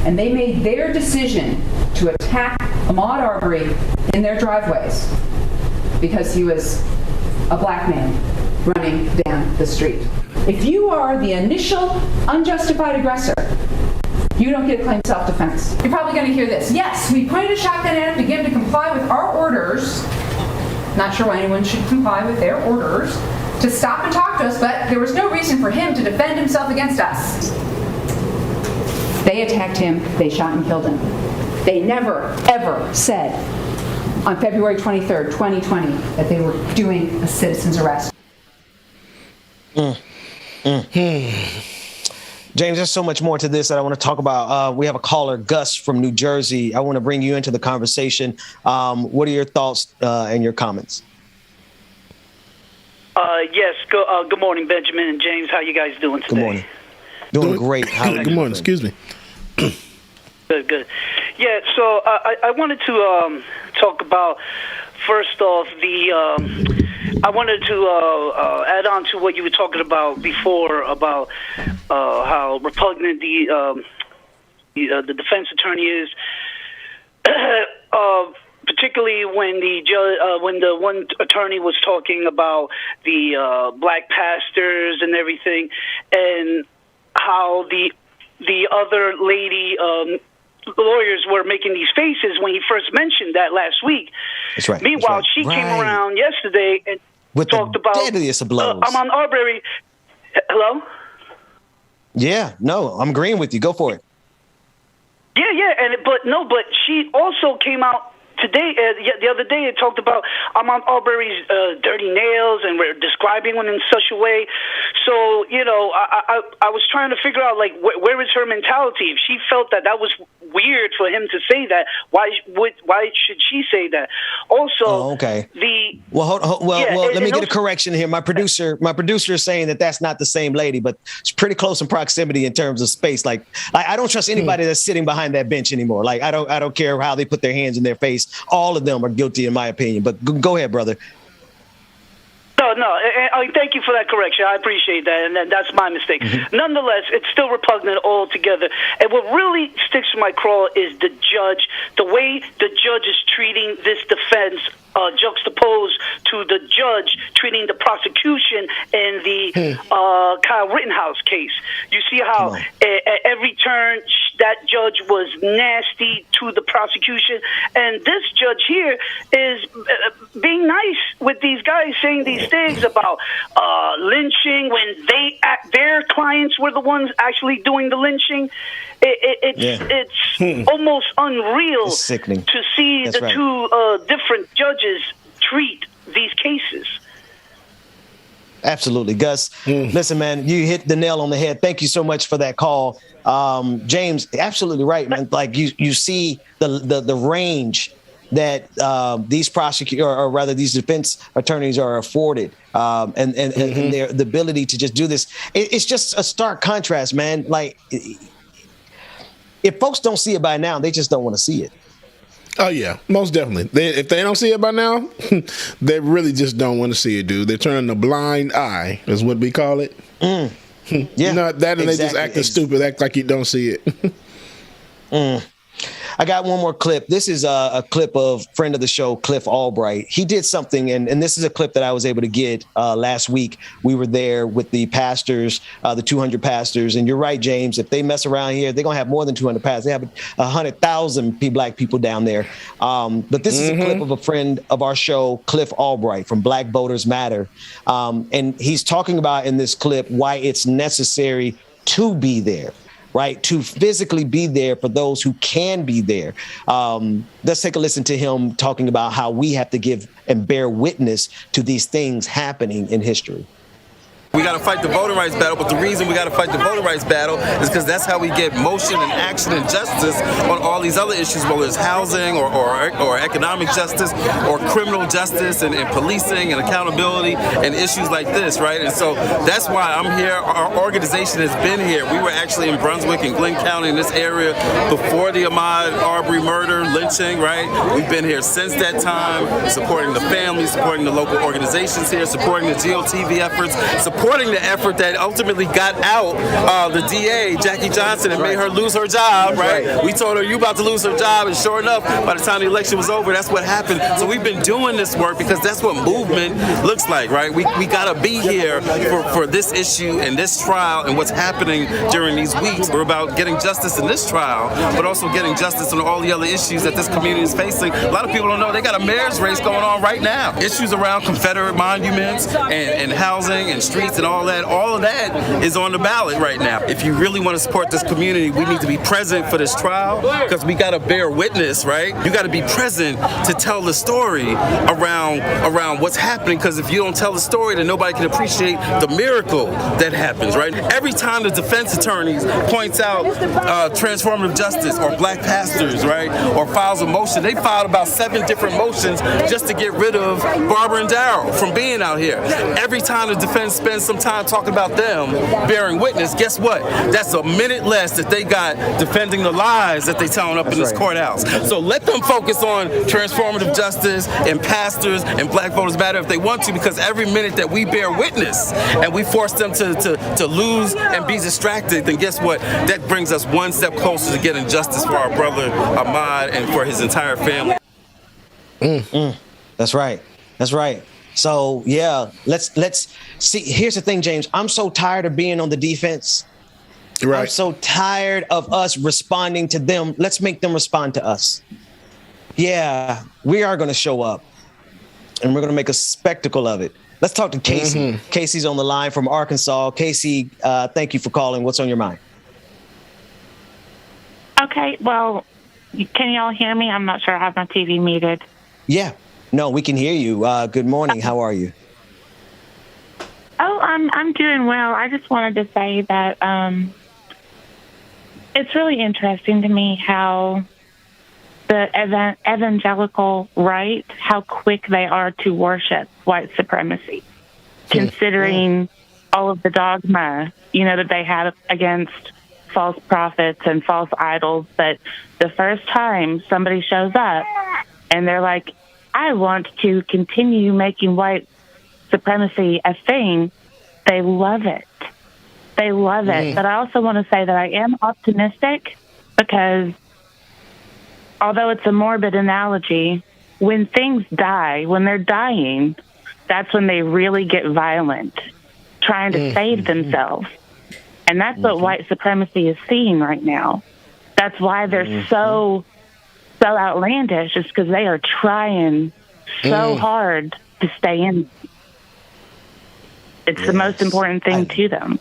And they made their decision to attack Ahmaud Arbery in their driveways because he was a Black man running down the street. If you are the initial unjustified aggressor, you don't get a claim of self-defense. You're probably going to hear this. Yes, we pointed a shotgun at him to get him to comply with our orders. Not sure why anyone should comply with their orders to stop and talk to us, but there was no reason for him to defend himself against us. They attacked him, they shot and killed him. They never, ever said on February 23rd, 2020, that they were doing a citizen's arrest. James, there's so much more to this that I want to talk about. We have a caller, Gus from New Jersey. I want to bring you into the conversation. What are your thoughts and your comments? Yes. Good morning, Benjamin and James. How you guys doing today? Good morning. Doing great. Good morning. Excuse me. Good. Yeah, so I wanted to talk about, first off, I wanted to add on to what you were talking about before about how repugnant the defense attorney is, particularly when the one attorney was talking about the black pastors and everything, and how the other lady lawyers were making these faces when he first mentioned that last week. That's right. Meanwhile, she came around yesterday and with talked about deadliest of blows. Ahmaud Arbery. Hello? Yeah, no, I'm agreeing with you. Go for it. Yeah, but she also came out today, the other day, and talked about Ahmaud Arbery's dirty nails, and we're describing him in such a way. So, I was trying to figure out, like, where is her mentality? If she felt that was weird for him to say that, why should she say that? Also, okay. Let me get a correction here. My producer is saying that's not the same lady, but it's pretty close in proximity in terms of space. Like, I don't trust anybody that's sitting behind that bench anymore. Like, I don't care how they put their hands in their face. All of them are guilty, in my opinion. But go ahead, brother. No. Thank you for that correction. I appreciate that, and that's my mistake. Nonetheless, it's still repugnant altogether. And what really sticks to my craw is the judge, the way the judge is treating this defense, juxtaposed to the judge treating the prosecution in the Kyle Rittenhouse case. You see how at every turn that judge was nasty to the prosecution, and this judge here is being nice with these guys, saying these things about lynching when their clients were the ones actually doing the lynching. It's almost unreal to see two different judges treat these cases. Absolutely, Gus. Listen, man, you hit the nail on the head. Thank you so much for that call. James, absolutely right, man. Like you see the range that these prosecutors, or rather these defense attorneys, are afforded, and the ability to just do this. It's just a stark contrast, man. Like, if folks don't see it by now, they just don't want to see it. Oh, yeah, most definitely. If they don't see it by now, they really just don't want to see it, dude. They're turning a blind eye, is what we call it. Yeah, and they just acting stupid, act like you don't see it. I got one more clip. This is a clip of friend of the show, Cliff Albright. He did something, and this is a clip that I was able to get last week. We were there with the pastors, the 200 pastors. And you're right, James, if they mess around here, they're going to have more than 200 pastors. They have 100,000 black people down there. But this is a clip of a friend of our show, Cliff Albright from Black Voters Matter. And he's talking about in this clip why it's necessary to be there. Right, to physically be there for those who can be there. Let's take a listen to him talking about how we have to give and bear witness to these things happening in history. We got to fight the voting rights battle, but the reason we got to fight the voting rights battle is because that's how we get motion and action and justice on all these other issues, whether it's housing or economic justice or criminal justice and policing and accountability and issues like this, right? And so that's why I'm here. Our organization has been here. We were actually in Brunswick and Glenn County in this area before the Ahmaud Arbery murder, lynching, right? We've been here since that time, supporting the families, supporting the local organizations here, supporting the GOTV efforts, supporting the effort that ultimately got out the DA, Jackie Johnson, and made her lose her job, right? We told her, you about to lose her job, and sure enough, by the time the election was over, that's what happened. So we've been doing this work because that's what movement looks like, right? We got to be here for this issue and this trial and what's happening during these weeks. We're about getting justice in this trial, but also getting justice on all the other issues that this community is facing. A lot of people don't know they got a mayor's race going on right now. Issues around Confederate monuments and housing and streets and all of that is on the ballot right now. If you really want to support this community, we need to be present for this trial because we got to bear witness, right? You got to be present to tell the story around what's happening, because if you don't tell the story, then nobody can appreciate the miracle that happens, right? Every time the defense attorneys points out transformative justice or black pastors, right, or files a motion, they filed about 7 different motions just to get rid of Barbara and Darrell from being out here. Every time the defense spends spend some time talking about them bearing witness, guess what? That's a minute less that they got defending the lies that they telling up in this courthouse. So let them focus on transformative justice and pastors and Black Voters Matter if they want to, because every minute that we bear witness and we force them to lose and be distracted, then guess what? That brings us one step closer to getting justice for our brother Ahmaud and for his entire family. That's right. That's right. So yeah, let's see. Here's the thing, James. I'm so tired of being on the defense. Right. I'm so tired of us responding to them. Let's make them respond to us. Yeah, we are going to show up, and we're going to make a spectacle of it. Let's talk to Casey. Casey's on the line from Arkansas. Casey, thank you for calling. What's on your mind? Okay, well, can y'all hear me? I'm not sure. I have my TV muted. Yeah. No, we can hear you. Good morning. How are you? Oh, I'm doing well. I just wanted to say that it's really interesting to me how the evangelical right, how quick they are to worship white supremacy, considering all of the dogma, that they have against false prophets and false idols. But the first time somebody shows up and they're like, I want to continue making white supremacy a thing, they love it. They love it. But I also want to say that I am optimistic because although it's a morbid analogy, when things die, when they're dying, that's when they really get violent, trying to save themselves. And that's what white supremacy is seeing right now. That's why they're so outlandish, is because they are trying so hard to stay in. It's the most important thing to them.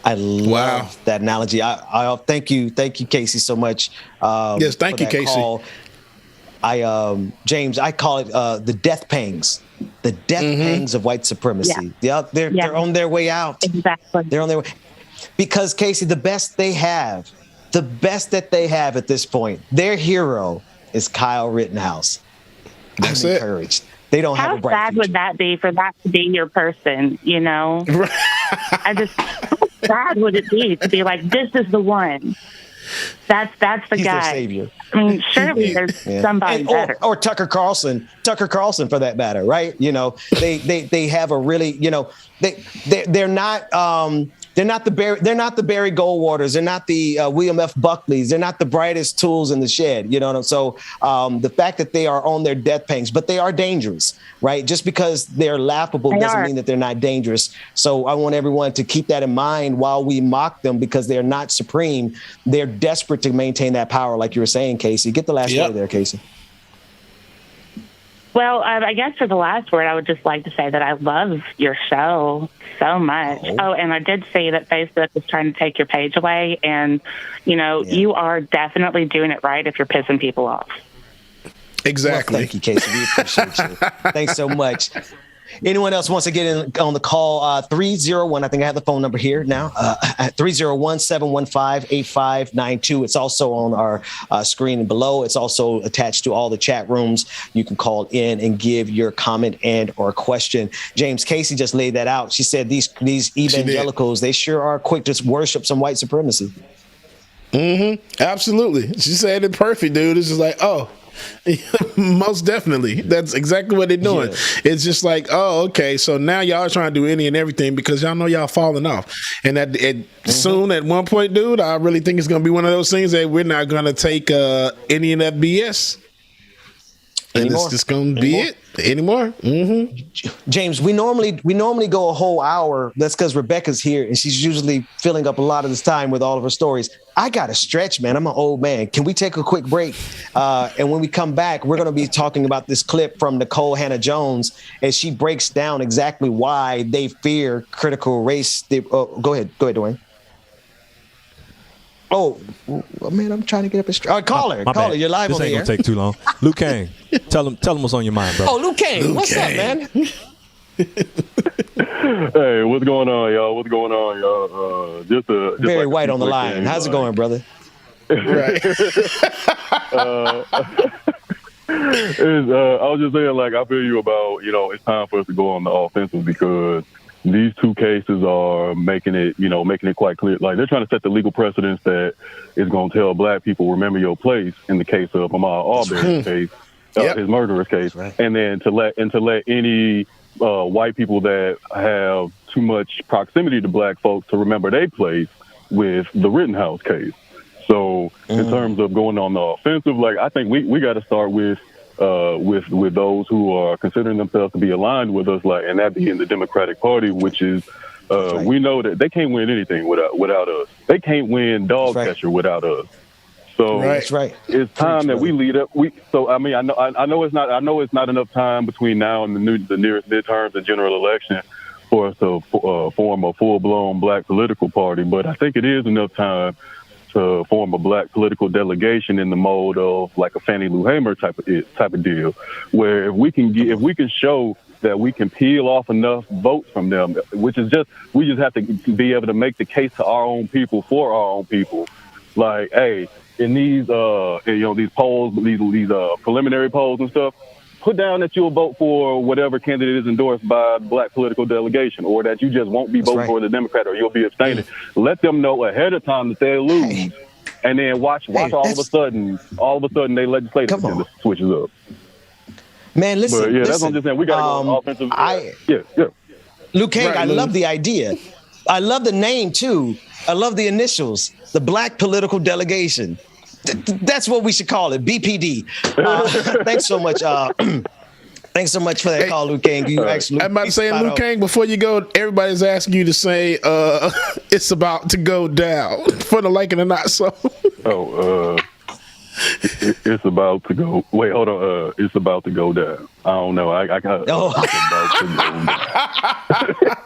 I love that analogy. I thank you, Casey, so much. Yes, thank you, Casey. Call. James, I call it the death pangs. The death pangs of white supremacy. Yeah. They're on their way out. Exactly. They're on their way. Because, Casey, the best that they have at this point, their hero is Kyle Rittenhouse. That's I'm encouraged. They don't have a bright sad future. Would that be for that to be your person, I just, how sad would it be to be like, this is the one. That's the He's guy. their savior. I mean, surely there's somebody better. Or Tucker Carlson for that matter, right? They have a really, they're not the Barry Goldwaters. They're not the William F. Buckleys. They're not the brightest tools in the shed. So the fact that they are on their death pangs, but they are dangerous, right? Just because they're laughable doesn't mean that they're not dangerous. So I want everyone to keep that in mind while we mock them, because they're not supreme. They're desperate to maintain that power, like you were saying, Casey. Get the last word there, Casey. Well, I guess for the last word, I would just like to say that I love your show so much. Oh, and I did see that Facebook is trying to take your page away. And, you are definitely doing it right if you're pissing people off. Exactly. Well, thank you, Casey. We appreciate you. Thanks so much. Anyone else wants to get in on the call? 301, I think I have the phone number here now, 301-715-8592. It's also on our screen below. It's also attached to all the chat rooms. You can call in and give your comment and or question. James, Casey just laid that out. She said these evangelicals, they sure are quick to worship some white supremacy. Absolutely. She said it perfect, dude. It's just like, most definitely. That's exactly what they're doing. Yeah. It's just like, okay, so now y'all are trying to do any and everything because y'all know y'all falling off. And soon, at one point, dude, I really think it's going to be one of those things that we're not going to take any of that BS. And it's just going to be it anymore. James, we normally go a whole hour. That's because Rebecca's here and she's usually filling up a lot of this time with all of her stories. I got to stretch, man. I'm an old man. Can we take a quick break? And when we come back, we're going to be talking about this clip from Nicole Hannah-Jones as she breaks down exactly why they fear critical race. Go ahead, Dwayne. Oh, man, I'm trying to get up a caller, you're live this on the air. This ain't gonna take too long. Luke Kane, tell him what's on your mind, bro. Oh, Luke Kane, what's up, man? Hey, what's going on, y'all? Just Very like white on the line. How's it going, brother? Right. I was just saying, I feel you about, it's time for us to go on the offensive because, these two cases are making it quite clear. Like, they're trying to set the legal precedence that is going to tell black people, remember your place in the case of Ahmaud Arbery's case, his murderous case, and then to let any white people that have too much proximity to black folks to remember their place with the Rittenhouse case. So in terms of going on the offensive, like, I think we got to start with those who are considering themselves to be aligned with us, like, and that being the Democratic Party, which is we know that they can't win anything without us. They can't win dog catcher without us. So it's time that we lead up. I know it's not enough time between now and the nearest midterms and general election for us to form a full-blown black political party, but I think it is enough time to form a black political delegation in the mode of like a Fannie Lou Hamer type of deal, where if we can show that we can peel off enough votes from them, we just have to be able to make the case to our own people for our own people. Like, hey, in these these polls, these preliminary polls and stuff, put down that you'll vote for whatever candidate is endorsed by the black political delegation, or that you just won't be voting for the Democrat, or you'll be abstaining. Let them know ahead of time that they'll lose, and then watch all of a sudden, they legislative agenda switches up. Man, listen. But that's what I'm just saying. We got to go offensive. Luke King, I love the idea. I love the name too. I love the initials. The Black Political Delegation. That's what we should call it, BPD. Thanks so much. Thanks so much for that call, Luke King. I'm about to say, Luke King, before you go, everybody's asking you to say it's about to go down for the like and the not so. It's about to go. Wait, hold on. It's about to go down. I don't know. I got.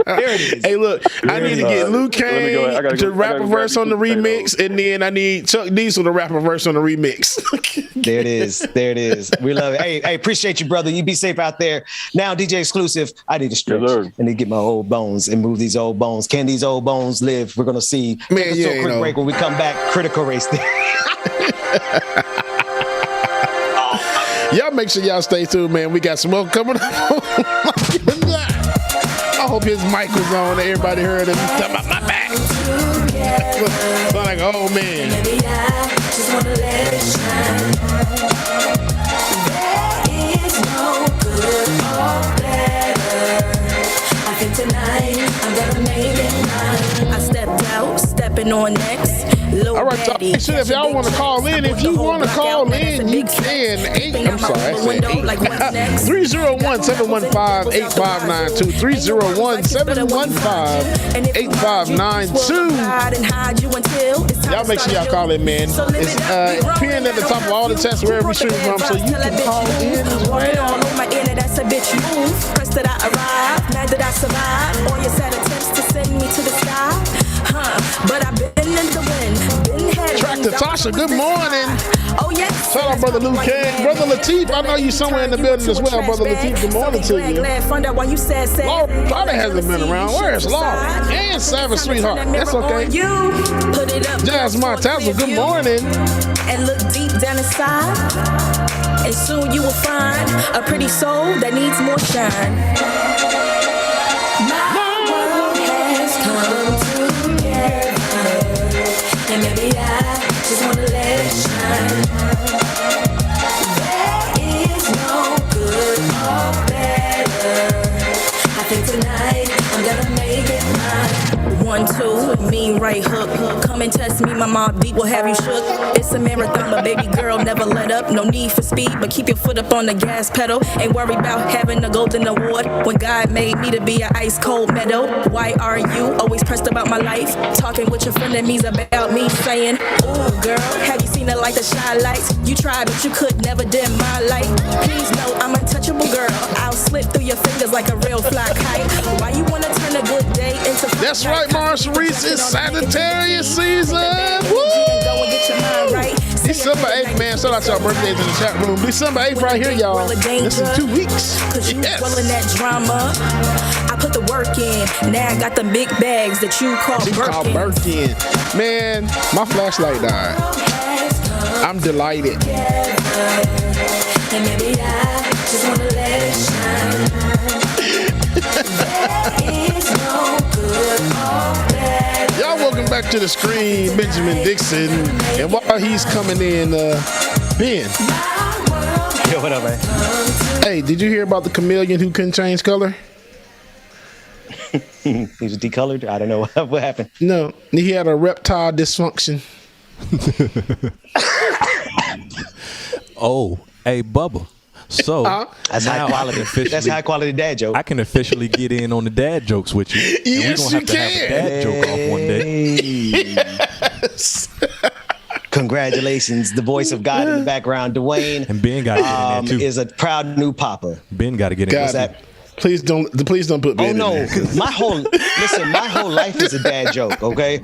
There it is. Hey, look, I need to get Luke Kane to rap a verse on the remix, and then I need Chuck Diesel to rap a verse on the remix. There it is. We love it. Hey, appreciate you, brother. You be safe out there. Now, DJ Exclusive, I need to stretch. I need to get my old bones and move these old bones. Can these old bones live? We're gonna see. Man, take a quick break. When we come back, critical race there. Y'all make sure y'all stay tuned, man. We got some more coming up. I hope his mic was on. Everybody heard him. He's talking about my back. Sound like, oh man. Maybe I just wanna let it shine. There is no good or better. I think tonight I'm gonna make it mine. I stepped out, stepping on next. All right, so if y'all want to call in, you can. 301-715-8592. 301-715-8592. Y'all make sure y'all call in, man. It's pinned at the top of all the tests wherever we stream from, so you can call in as well. That's a bitch move. Press that I arrive, mad that I survive. All your sad attempts to send me to the sky. But I've been in the wind. Tractor Tasha, good morning. Oh, yes. Shout out, Brother Luke King. Brother Lateef, I know you somewhere in the building as well. Brother Lateef, good morning to you. Law probably hasn't been around. Where's Law? And Savage Sweetheart. That's okay. Jazz Montazzo, good morning. And look deep down inside. And soon you will find a pretty soul that needs more shine. My world has come together. And maybe I just wanna let it shine. There is no good or better. I think tonight I'm gonna make it mine. 1, 2, mean right hook. Come and test me, my mob beat will have you shook. It's a marathon, but baby girl, never let up. No need for speed, but keep your foot up on the gas pedal. Ain't worried about having a golden award when God made me to be an ice cold medal. Why are you always pressed about my life? Talking with your frenemies about me, saying, ooh girl, have you seen the light that shine lights? You tried, but you could never dim my light. Please know I'm untouchable, girl. I'll slip through your fingers like a real fly kite. Why you wanna turn a good day into? That's right, Marshall Reese. It's Sagittarius season. Woo! December 8th, man. Shout out to our birthdays in the chat room. December 8th right here, y'all. This is 2 weeks. Cause you swelling that drama. I put the work in. Now I got the big bags that you call Birkin. Man, my flashlight died. I'm delighted. And maybe I just wanna let it shine. Y'all welcome back to the screen, Benjamin Dixon. And while he's coming in, Ben. Yo, what up, man? Hey, did you hear about the chameleon who couldn't change color? He was decolored? I don't know what happened. No, he had a reptile dysfunction. Oh, hey, Bubba. So that's high quality. That's high quality dad joke. I can officially get in on the dad jokes with you. Yes, and we're gonna have to have a dad joke off one day. Yes. Congratulations, the voice of God in the background, Dwayne. And Ben got to get in there too. Is a proud new papa. Ben got to get in. What's that? Please don't put Ben in there. my whole life is a dad joke. Okay,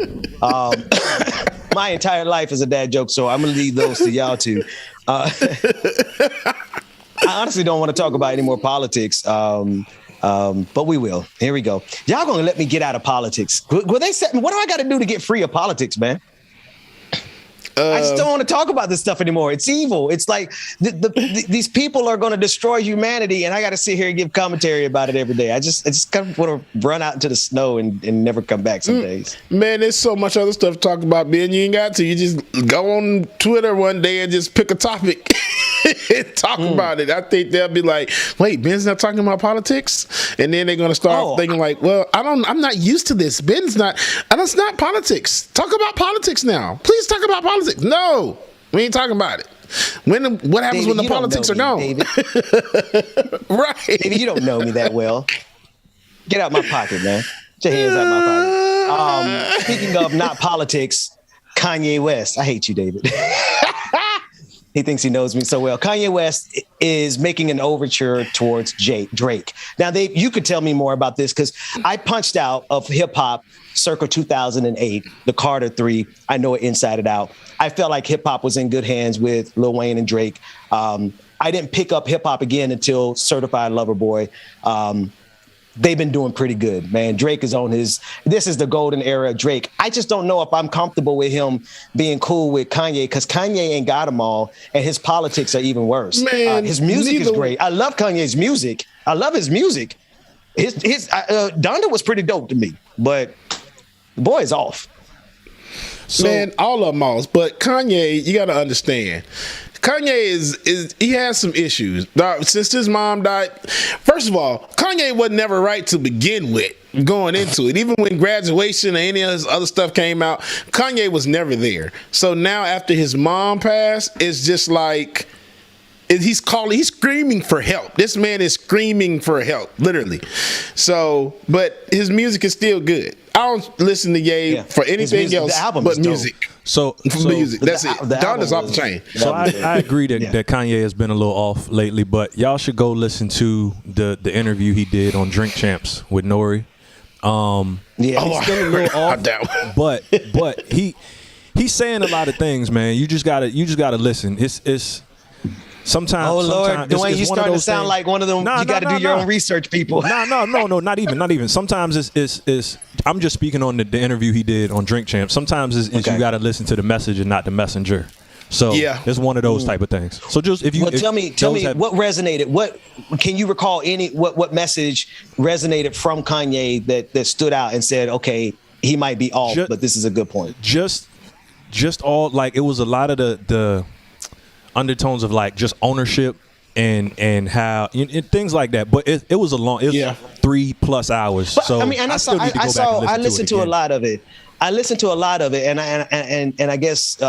my entire life is a dad joke. So I'm gonna leave those to y'all too. I honestly don't want to talk about any more politics. But we will. Here we go. Y'all gonna let me get out of politics? Will they set me? What do I got to do to get free of politics, man? I just don't want to talk about this stuff anymore. It's evil. It's like these people are going to destroy humanity, and I got to sit here and give commentary about it every day. I just kind of want to run out into the snow and never come back some days. Man, there's so much other stuff to talk about, Ben. You ain't got to. You just go on Twitter one day and just pick a topic and talk about it. I think they'll be like, "Wait, Ben's not talking about politics," and then they're going to start thinking like, "Well, I'm not used to this. Ben's not. And it's not politics. Talk about politics now. Please talk about politics." No, we ain't talking about it. What happens David, when the politics are gone? Right. David, you don't know me that well. Get out my pocket, man. Get your hands out my pocket. Speaking of not politics, Kanye West. I hate you, David. He thinks he knows me so well. Kanye West is making an overture towards Drake. Now, you could tell me more about this because I punched out of hip hop circa 2008, the Carter 3. I know it inside and out. I felt like hip hop was in good hands with Lil Wayne and Drake. I didn't pick up hip hop again until Certified Lover Boy. They've been doing pretty good, man. Drake is on this is the golden era of Drake. I just don't know if I'm comfortable with him being cool with Kanye because Kanye ain't got them all, and his politics are even worse. Man, his music is great. I love Kanye's music. I love his music. His Donda was pretty dope to me, but the boy is off. Man, all of them off. But Kanye, you got to understand. Kanye he has some issues. Since his mom died, first of all, Kanye was never right to begin with going into it. Even when Graduation or any of his other stuff came out, Kanye was never there. So now after his mom passed, it's just like he's screaming for help. This man is screaming for help, literally. So, but his music is still good. I don't listen to Ye for anything else but music. So music. That's it. Donda's off the chain. So I agree that Kanye has been a little off lately, but y'all should go listen to the interview he did on Drink Champs with Nori. He's still a little off. But he's saying a lot of things, man. You just gotta listen. It's sometimes. Oh Lord, Dwayne, you starting to sound like one of them. You got to do your own research, people. No, not even. Sometimes it's. I'm just speaking on the interview he did on Drink Champs. Sometimes it's you got to listen to the message and not the messenger. So it's one of those type of things. So just if you tell me what resonated. What can you recall? What message resonated from Kanye that stood out and said, okay, he might be off, but this is a good point. Just all like it was a lot of the undertones of like just ownership and how and things like that. But it was a long. It was 3+ hours. But, so I mean, I listened to a lot of it. And I guess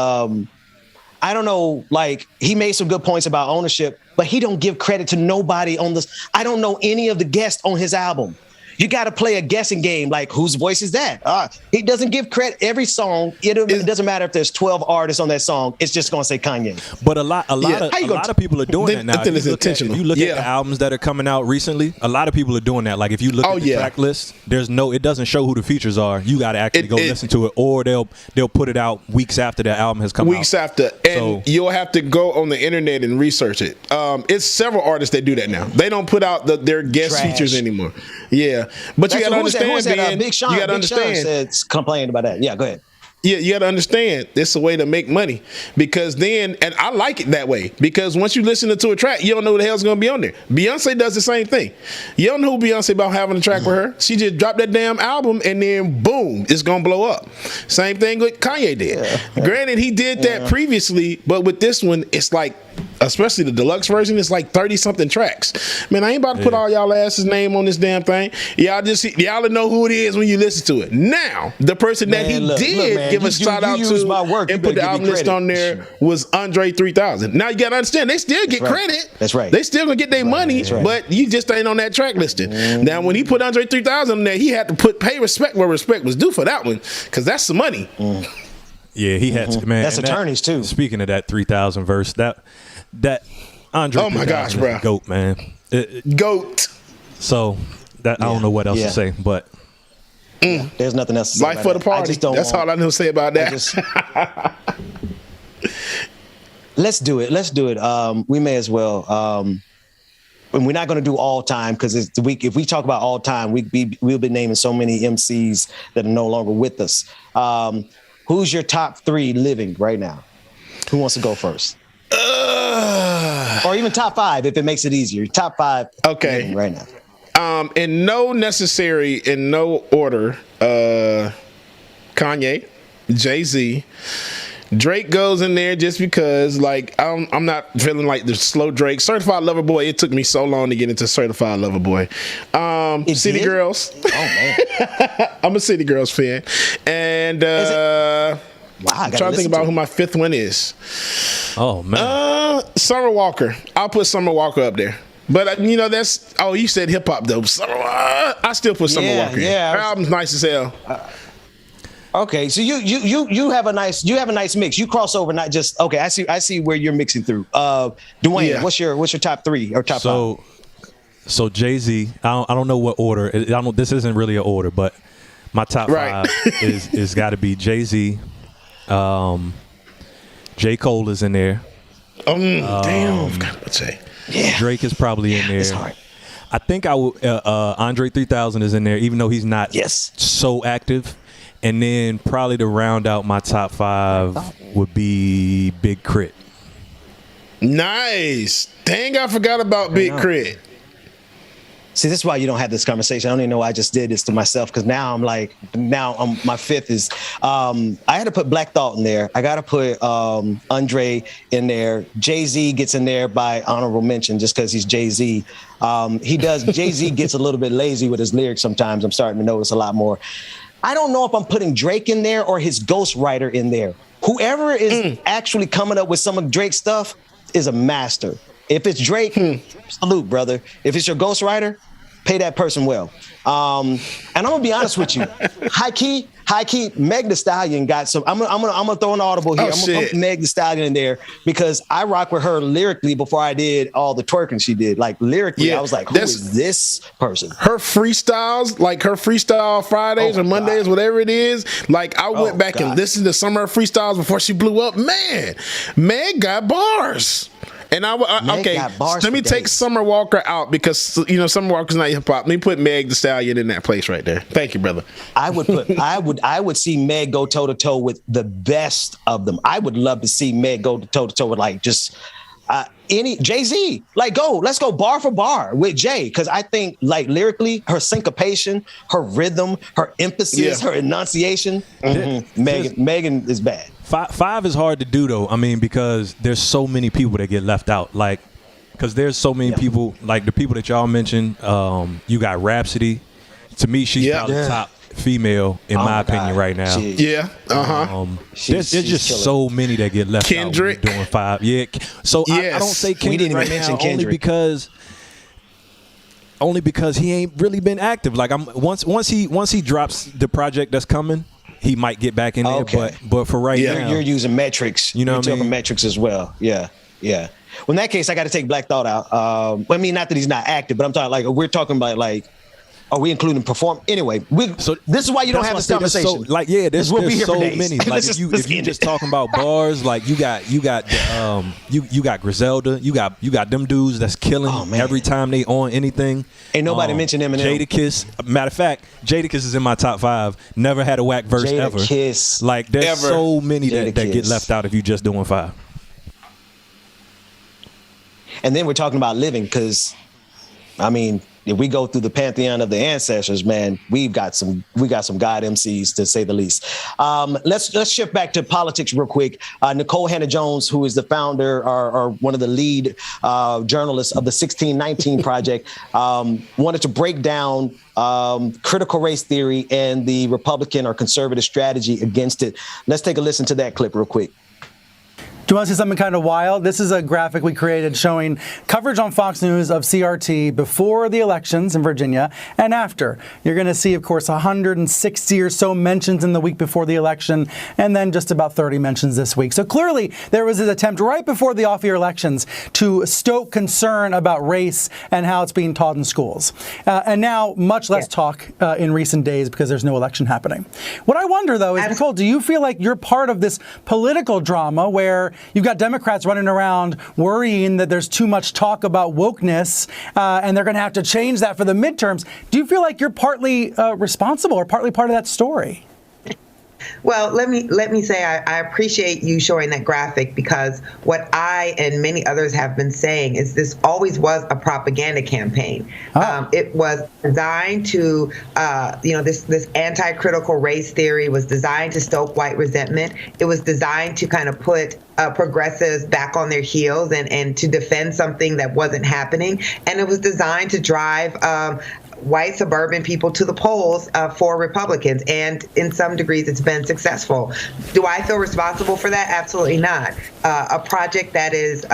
I don't know. Like he made some good points about ownership, but he don't give credit to nobody on this. I don't know any of the guests on his album. You got to play a guessing game, like whose voice is that? He doesn't give credit. Every song, it doesn't matter if there's 12 artists on that song. It's just going to say Kanye. But a lot of people are doing that now. I think it's intentional. If you look at the albums that are coming out recently, a lot of people are doing that. Like if you look at the track list, it doesn't show who the features are. You got to actually go listen to it, or they'll put it out weeks after the album has come out. Weeks after, and you'll have to go on the internet and research it. It's several artists that do that now. They don't put out their guest features anymore. Yeah, but you got to understand, Big Sean. You got to understand. Said complaining about that. Yeah, go ahead. Yeah, you got to understand, it's a way to make money because then, and I like it that way because once you listen to a track, you don't know what the hell's going to be on there. Beyonce does the same thing. You don't know who Beyonce about having a track with her. She just dropped that damn album and then boom, it's going to blow up. Same thing with Kanye did. Yeah. Granted, he did that previously, but with this one, it's like, especially the deluxe version, it's like 30-something tracks. Man, I ain't about to put all y'all asses' name on this damn thing. Y'all know who it is when you listen to it. Now, the person that he did give a shout out to and put the album list on there was Andre 3000. Now you gotta understand, they still get credit. That's right. They still gonna get their money, but you just ain't on that track listing. Now, when he put Andre 3000 on there, he had to pay respect where respect was due for that one, because that's some money. Yeah, he had to, man. That's attorneys too. Speaking of that 3000 verse, that Andre. Oh my gosh, bro. GOAT, man. GOAT. So that I don't know what else to say, but there's nothing else to say. Life for the party. That's all I know to say about that. Let's do it. We may as well. And we're not going to do all time because if we talk about all time, we'll be naming so many MCs that are no longer with us. Who's your top 3 living right now? Who wants to go first? Or even top 5 if it makes it easier. Top 5 living right now. In no order, Kanye, Jay-Z, Drake goes in there just because, like, I'm not feeling like the slow Drake. Certified Lover Boy, it took me so long to get into Certified Lover Boy. City Girls. Oh, man. I'm a City Girls fan. And I'm trying to think about who my 5th one is. Oh, man. Summer Walker. I'll put Summer Walker up there. But, that's... Oh, you said hip-hop, though. I still put Summer Walker in. Her album's nice as hell. Okay, so you have a nice mix. You cross over, not just okay. I see where you're mixing through. Dwayne, what's your top 3 or top 5? So Jay-Z. I don't know what order. This isn't really an order, but my top 5 is got to be Jay-Z. J. Cole is in there. Damn, I'd say. Yeah. Drake is probably in there. It's hard. I think I would. Andre 3000 is in there, even though he's not so active. And then probably to round out my top 5 would be Big Crit. Nice. Dang, I forgot about Big Crit. See, this is why you don't have this conversation. I don't even know why I just did this to myself because now my 5th is I had to put Black Thought in there. I got to put Andre in there. Jay-Z gets in there by honorable mention just because he's Jay-Z. Jay-Z gets a little bit lazy with his lyrics sometimes. I'm starting to notice a lot more. I don't know if I'm putting Drake in there or his ghostwriter in there. Whoever is actually coming up with some of Drake's stuff is a master. If it's Drake, salute, brother. If it's your ghostwriter, pay that person well. And I'm gonna be honest with you. High key, Meg Thee Stallion got some. I'm gonna throw an audible here. I'm gonna put Meg Thee Stallion in there because I rock with her lyrically before I did all the twerking she did. Like lyrically, I was like, who is this person? Her freestyles, like her freestyle Fridays or Mondays, whatever it is. Like I went back and listened to some of her freestyles before she blew up. Man, Meg got bars. And let me take Summer Walker out because Summer Walker's not hip hop. Let me put Meg Thee Stallion in that place right there. Thank you, brother. I would see Meg go toe to toe with the best of them. I would love to see Meg go toe to toe with like just any Jay-Z. Like let's go bar for bar with Jay because I think like lyrically, her syncopation, her rhythm, her emphasis, her enunciation. Megan is bad. 5 is hard to do though. I mean, because there's so many people that get left out. Like, because there's so many people. Like the people that y'all mentioned. You got Rhapsody. To me, she's probably the top female in my opinion right now. There's just so many that get left Kendrick. out. Doing 5. Yeah. So I don't say Kendrick right now only because he ain't really been active. Like once he drops the project that's coming. He might get back in there, but for now, you're using metrics. You know, you're talking metrics as well. Yeah. Well, in that case, I got to take Black Thought out. Not that he's not active, but I'm talking like we're talking about like Are we including perform? Anyway, this is why you don't have this conversation. There's so many. Like if you just talking about bars, like you got Griselda, you got them dudes that's killing every time they on anything. Ain't nobody mentioned Eminem. Jadakiss. Matter of fact, Jadakiss is in my top 5. Never had a whack verse ever. Like there's so many that get left out if you just doing 5. And then we're talking about living, because I mean, if we go through the pantheon of the ancestors, man, we got some God MCs, to say the least. Let's shift back to politics real quick. Nicole Hannah-Jones, who is the founder or one of the lead journalists of the 1619 Project, wanted to break down critical race theory and the Republican or conservative strategy against it. Let's take a listen to that clip real quick. Do you want to see something kind of wild? This is a graphic we created showing coverage on Fox News of CRT before the elections in Virginia and after. You're going to see, of course, 160 or so mentions in the week before the election, and then just about 30 mentions this week. So clearly, there was an attempt right before the off-year elections to stoke concern about race and how it's being taught in schools. And now, much less talk in recent days because there's no election happening. What I wonder, though, is, Nicole, do you feel like you're part of this political drama where you've got Democrats running around worrying that there's too much talk about wokeness and they're going to have to change that for the midterms? Do you feel like you're partly responsible or partly part of that story? Well, let me say I appreciate you showing that graphic, because what I and many others have been saying is this always was a propaganda campaign. It was designed to, this anti-critical race theory was designed to stoke white resentment. It was designed to kind of put progressives back on their heels and to defend something that wasn't happening. And it was designed to drive white suburban people to the polls for Republicans. And in some degrees, it's been successful. Do I feel responsible for that? Absolutely not. A project that is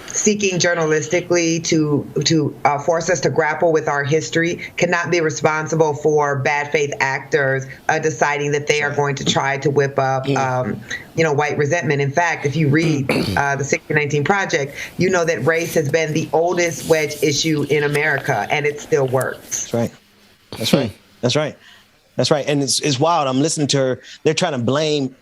seeking journalistically to force us to grapple with our history cannot be responsible for bad faith actors deciding that they are going to try to whip up white resentment. In fact, if you read the 1619 Project, you know that race has been the oldest wedge issue in America, and it still works. That's right. That's right. That's right. That's right. And it's wild. I'm listening to her. They're trying to blame.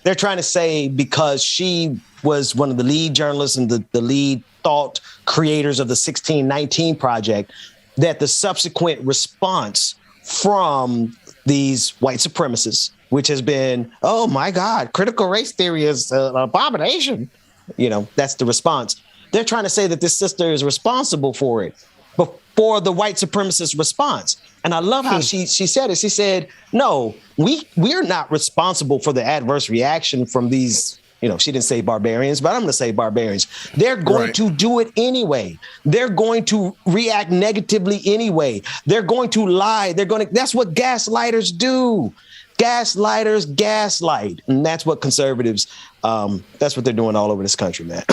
They're trying to say because she was one of the lead journalists and the lead thought creators of the 1619 Project, that the subsequent response from these white supremacists, which has been, oh, my God, critical race theory is an abomination. That's the response. They're trying to say that this sister is responsible for it, but for the white supremacist response. And I love how she said it. She said, no, we're not responsible for the adverse reaction from these, she didn't say barbarians, but I'm going to say barbarians. They're going to do it anyway. They're going to react negatively anyway. They're going to lie. That's what gaslighters do. Gaslighters gaslight. And that's what conservatives, that's what they're doing all over this country, man.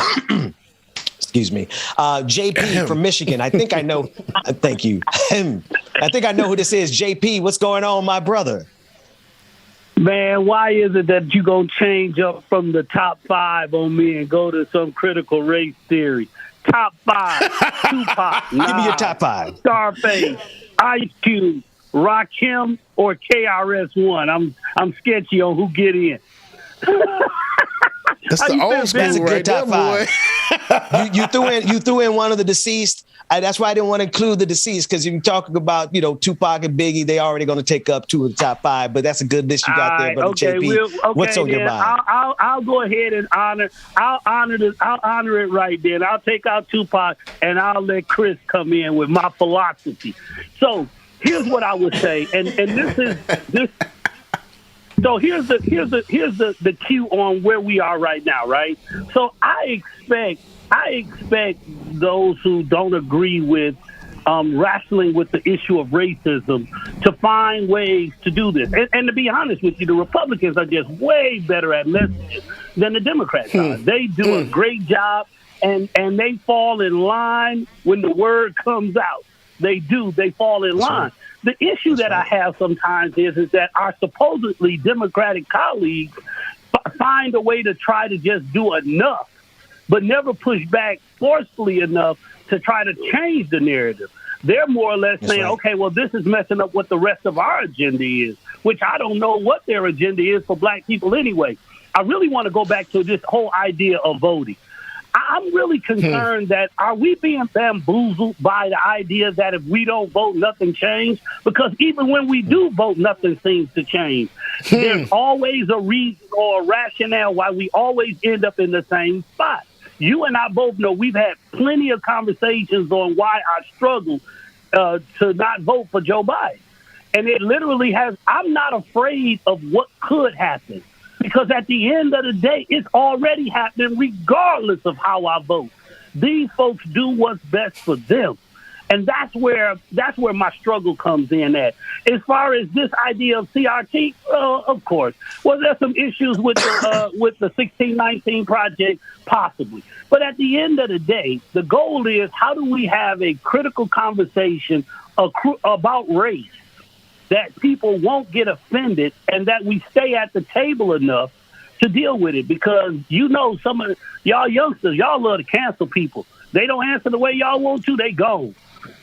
Excuse me. JP from Michigan. I think I know. Thank you. I think I know who this is. JP, what's going on, my brother? Man, why is it that you going to change up from the top 5 on me and go to some critical race theory? Top 5. Tupac. Give me your top 5. Scarface. Ice Cube. Rakim or KRS-One. I'm sketchy on who get in. That's the old school. That's a good top 5. You threw in one of the deceased. That's why I didn't want to include the deceased, because if you're talking about Tupac and Biggie, they already going to take up 2 of the top 5. But that's a good list you got there, brother JP. What's on your mind? I'll go ahead and honor it right then. I'll take out Tupac and I'll let Chris come in with my philosophy. So here's what I would say, and this is this. So here's the cue on where we are right now, right? So I expect those who don't agree with wrestling with the issue of racism to find ways to do this. And to be honest with you, the Republicans are just way better at messaging than the Democrats are. They do a great job, and they fall in line when the word comes out. They do. They fall in line. The issue that I have sometimes is that our supposedly Democratic colleagues find a way to try to just do enough, but never push back forcefully enough to try to change the narrative. They're more or less saying, okay, well, this is messing up what the rest of our agenda is, which I don't know what their agenda is for black people anyway. I really want to go back to this whole idea of voting. I'm really concerned that are we being bamboozled by the idea that if we don't vote, nothing changes? Because even when we do vote, nothing seems to change. There's always a reason or a rationale why we always end up in the same spot. You and I both know we've had plenty of conversations on why I struggle to not vote for Joe Biden. And it literally has, I'm not afraid of what could happen. Because at the end of the day, it's already happening regardless of how I vote. These folks do what's best for them. And that's where my struggle comes in at. As far as this idea of CRT, of course. Well, there's some issues with the 1619 project, possibly. But at the end of the day, the goal is how do we have a critical conversation about race that people won't get offended and that we stay at the table enough to deal with it. Because, you know, some of y'all youngsters, y'all love to cancel people. They don't answer the way y'all want to, they go.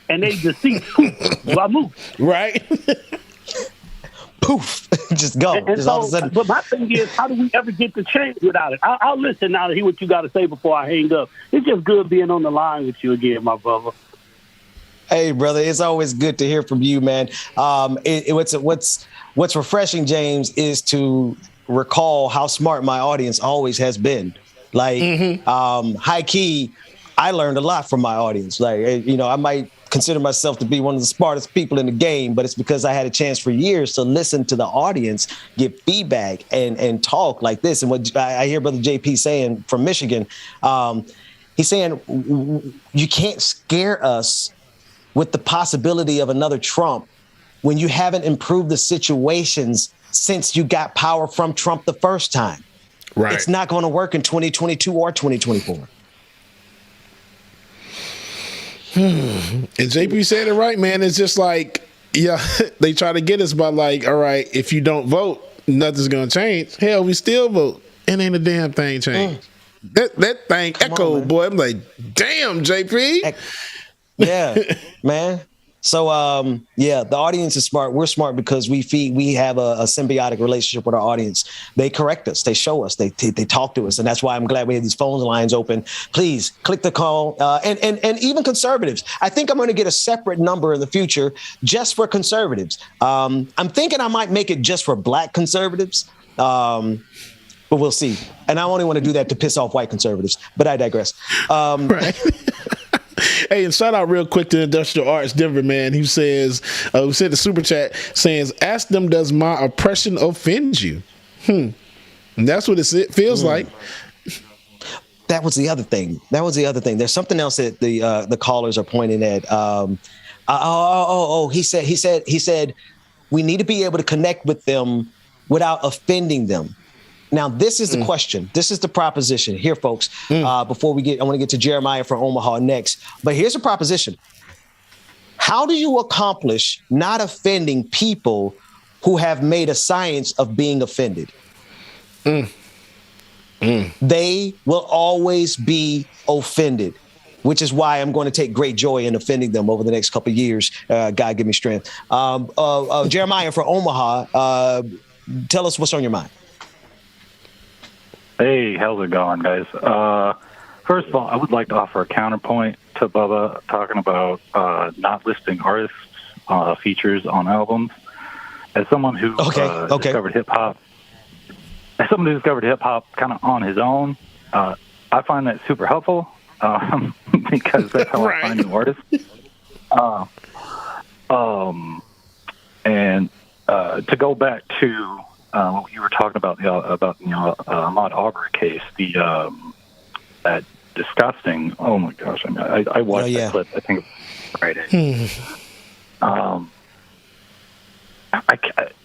And they just see, poof, move. Right. Poof, just go. And just so, all of a sudden. But my thing is, how do we ever get the change without it? I'll listen now to hear what you got to say before I hang up. It's just good being on the line with you again, my brother. Hey, brother, it's always good to hear from you, man. What's refreshing, James, is to recall how smart my audience always has been. Like, high key, I learned a lot from my audience. Like, you know, I might consider myself to be one of the smartest people in the game, but it's because I had a chance for years to listen to the audience, give feedback, and talk like this. And what I hear Brother JP saying from Michigan, he's saying, you can't scare us with the possibility of another Trump when you haven't improved the situations since you got power from Trump the first time. Right. It's not going to work in 2022 or 2024. And JP said it right, man. It's just like, yeah, they try to get us by like, all right, if you don't vote, nothing's going to change. Hell, we still vote. And ain't a damn thing changed. That thing echoed, boy. I'm like, damn, JP. Yeah, man. So, the audience is smart. We're smart because we have a symbiotic relationship with our audience. They correct us. They show us. They talk to us. And that's why I'm glad we have these phone lines open. Please click the call. And even conservatives. I think I'm going to get a separate number in the future just for conservatives. I'm thinking I might make it just for black conservatives. But we'll see. And I only want to do that to piss off white conservatives. But I digress. Right. Hey, and shout out real quick to Industrial Arts Denver, man. He says, we sent a super chat saying, ask them, does my oppression offend you? And that's what it feels like. That was the other thing. There's something else that the callers are pointing at. He said, we need to be able to connect with them without offending them. Now, this is the question. This is the proposition here, folks. Before I want to get to Jeremiah from Omaha next. But here's a proposition. How do you accomplish not offending people who have made a science of being offended? They will always be offended, which is why I'm going to take great joy in offending them over the next couple of years. God, give me strength. Jeremiah from Omaha, tell us what's on your mind. Hey, how's it going, guys? First of all, I would like to offer a counterpoint to Bubba talking about not listing artists' features on albums. As someone who discovered hip hop, kind of on his own, I find that super helpful because that's how I find new artists. And to go back to what you were talking about Ahmaud Arbery case, that disgusting. Oh my gosh! I watched that clip. I think Friday.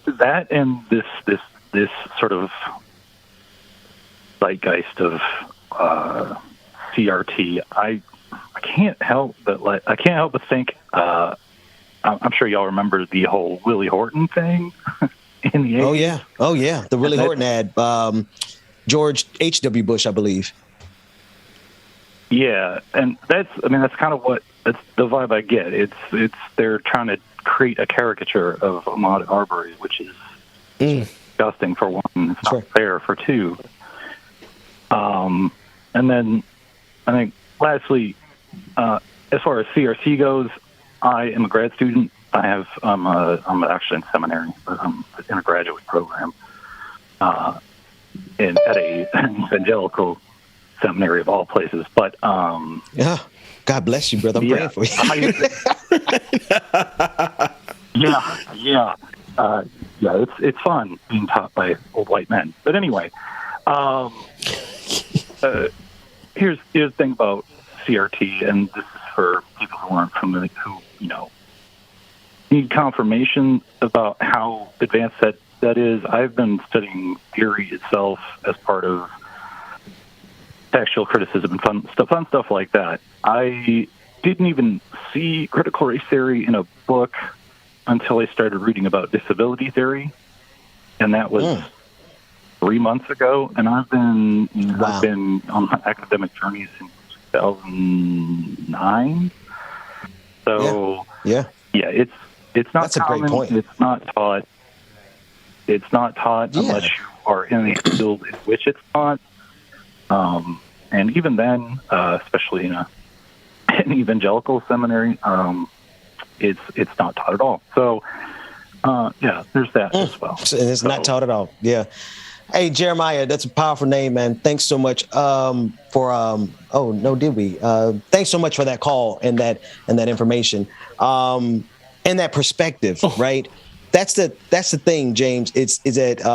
That and this sort of zeitgeist of CRT. I can't help but think. I'm sure y'all remember the whole Willie Horton thing. In the 80s. Oh yeah, the Willie Horton ad, George H.W. Bush, I believe. Yeah, and that's kind of what that's the vibe I get. It's they're trying to create a caricature of Ahmaud Arbery, which is disgusting for one. It's not fair for two. And then I think lastly, as far as CRC goes, I am a grad student. I'm actually in seminary, but I'm in a graduate program at a evangelical seminary of all places. But yeah, God bless you, brother. I'm praying for you. It's fun being taught by old white men. But anyway, here's the thing about CRT, and this is for people who aren't familiar, who need confirmation about how advanced that is. I've been studying theory itself as part of textual criticism and fun stuff like that. I didn't even see critical race theory in a book until I started reading about disability theory, and that was 3 months ago. And I've been on my academic journey since 2009. So it's not. That's common. A great point. It's not taught. It's not taught unless you are in a field in which it's taught. And even then, especially in an evangelical seminary, it's not taught at all. So, there's that as well. And it's not taught at all. Yeah. Hey, Jeremiah, that's a powerful name, man. Thanks so much thanks so much for that call and that information. And that perspective, right? That's the thing, James. Is that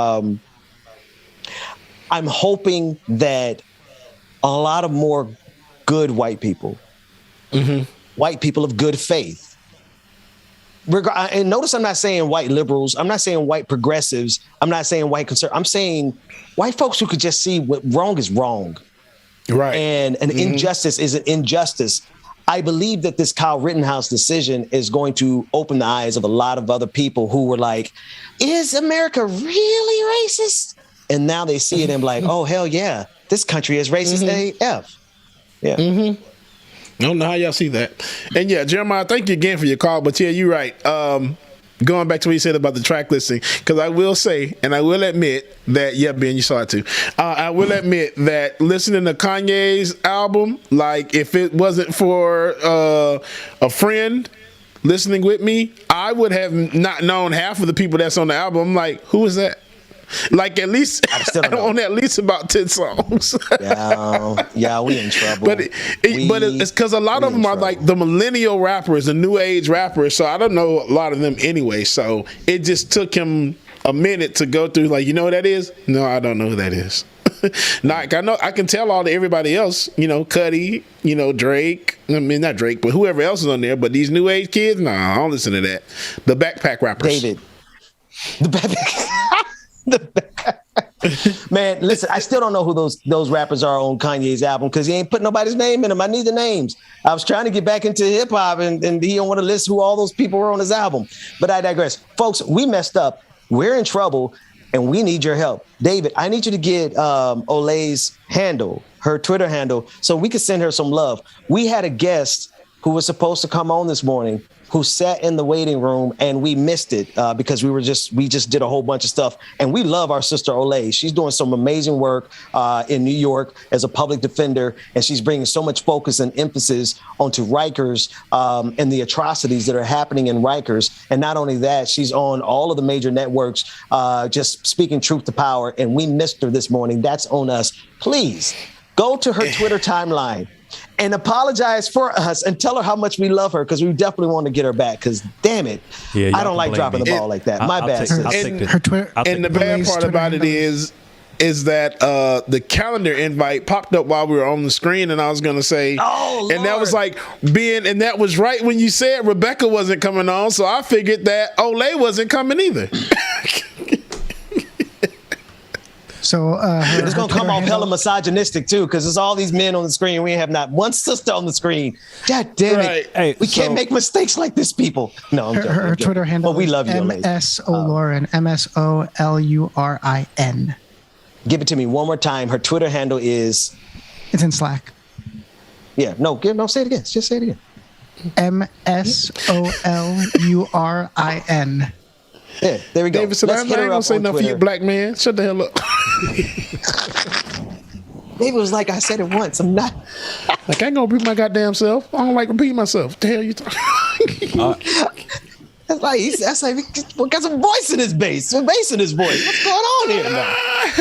I'm hoping that a lot of more good white people, white people of good faith. And notice I'm not saying white liberals. I'm not saying white progressives. I'm not saying white conservatives. I'm saying white folks who could just see what wrong is wrong. Right. And an injustice is an injustice. I believe that this Kyle Rittenhouse decision is going to open the eyes of a lot of other people who were like, is America really racist? And now they see it and like, oh, hell yeah, this country is racist AF. Yeah. I don't know how y'all see that. And yeah, Jeremiah, thank you again for your call. But yeah, you're right. Going back to what you said about the track listing, because I will say, and I will admit that, Ben, you saw it too. I will admit that listening to Kanye's album, like if it wasn't for a friend listening with me, I would have not known half of the people that's on the album. I'm like, who is that? Like at least I own at least about 10 songs. yeah, we in trouble. But it's because a lot of them are like the millennial rappers, the new age rappers. So I don't know a lot of them anyway. So it just took him a minute to go through. Like, you know who that is? No, I don't know who that is. Like I know I can tell all to everybody else. Cuddy. Drake. I mean not Drake, but whoever else is on there. But these new age kids, nah, I don't listen to that. The backpack rappers. David. The backpack. Man, listen, I still don't know who those rappers are on Kanye's album because he ain't put nobody's name in them. I need the names. I was trying to get back into hip hop and he don't want to list who all those people were on his album. But I digress. Folks, we messed up. We're in trouble and we need your help. David, I need you to get Olay's handle, her Twitter handle, so we could send her some love. We had a guest who was supposed to come on this morning who sat in the waiting room and we missed it because we just did a whole bunch of stuff. And we love our sister Olay. She's doing some amazing work in New York as a public defender. And she's bringing so much focus and emphasis onto Rikers and the atrocities that are happening in Rikers. And not only that, she's on all of the major networks, just speaking truth to power. And we missed her this morning. That's on us. Please go to her Twitter timeline and apologize for us and tell her how much we love her because we definitely want to get her back because damn it, I don't like dropping the ball like that. My bad. And the bad part about it is that the calendar invite popped up while we were on the screen and I was going to say, and that was like and that was right when you said Rebecca wasn't coming on. So I figured that Olay wasn't coming either. So it's gonna come off hella misogynistic too, because there's all these men on the screen. We have not one sister on the screen. God damn it! Hey, we can't make mistakes like this, people. No, I'm joking. Her Twitter handle. But we love you, MSOLurin. MSOLURIN. Give it to me one more time. Her Twitter handle is. It's in Slack. Yeah. No. Say it again. Just say it again. MSOLURIN. Yeah, there we go. David said, I ain't gonna say nothing for you, black man. Shut the hell up. David was like, I said it once. I'm not. Like, I ain't gonna repeat my goddamn self. I don't like repeating myself. What the hell you talking? That's like he got some voice in his bass. Some bass in his voice. What's going on here now?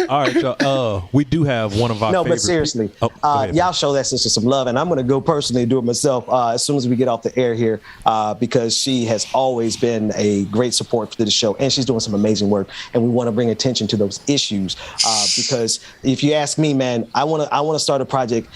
All right, y'all. We do have one of our favorite. But seriously, y'all show that sister some love, and I'm going to go personally do it myself as soon as we get off the air here, because she has always been a great support for the show, and she's doing some amazing work, and we want to bring attention to those issues because if you ask me, man, I want to start a project.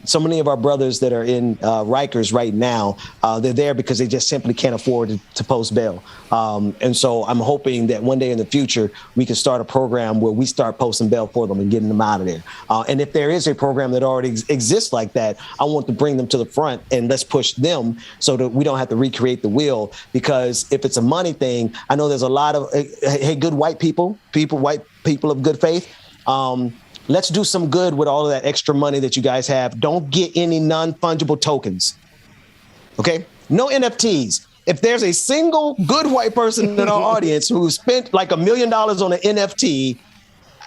So many of our brothers that are in Rikers right now, they're there because they just simply can't afford to post bail. And so I'm hoping that one day in the future, we can start a program where we start posting bail for them and getting them out of there. And if there is a program that already exists like that, I want to bring them to the front and let's push them so that we don't have to recreate the wheel. Because if it's a money thing, I know there's a lot of, hey, good white people of good faith. Let's do some good with all of that extra money that you guys have. Don't get any non-fungible tokens. Okay? No NFTs. If there's a single good white person in our audience who spent like $1 million on an NFT,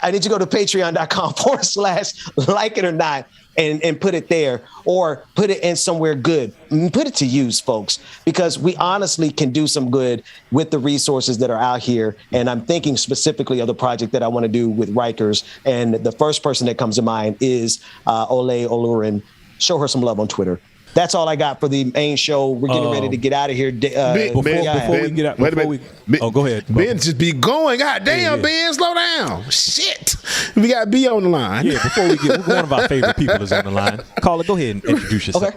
I need you to go to patreon.com/like it or not and put it there, or put it in somewhere good. Put it to use, folks, because we honestly can do some good with the resources that are out here. And I'm thinking specifically of the project that I want to do with Rikers. And the first person that comes to mind is Ole Olurin. Show her some love on Twitter. That's all I got for the main show. We're getting ready to get out of here. Before we get out, go ahead. Ben just be going. God damn, Ben, slow down. Shit. We got B on the line. Yeah, before we get, one of our favorite people is on the line. Caller, go ahead and introduce yourself. Okay.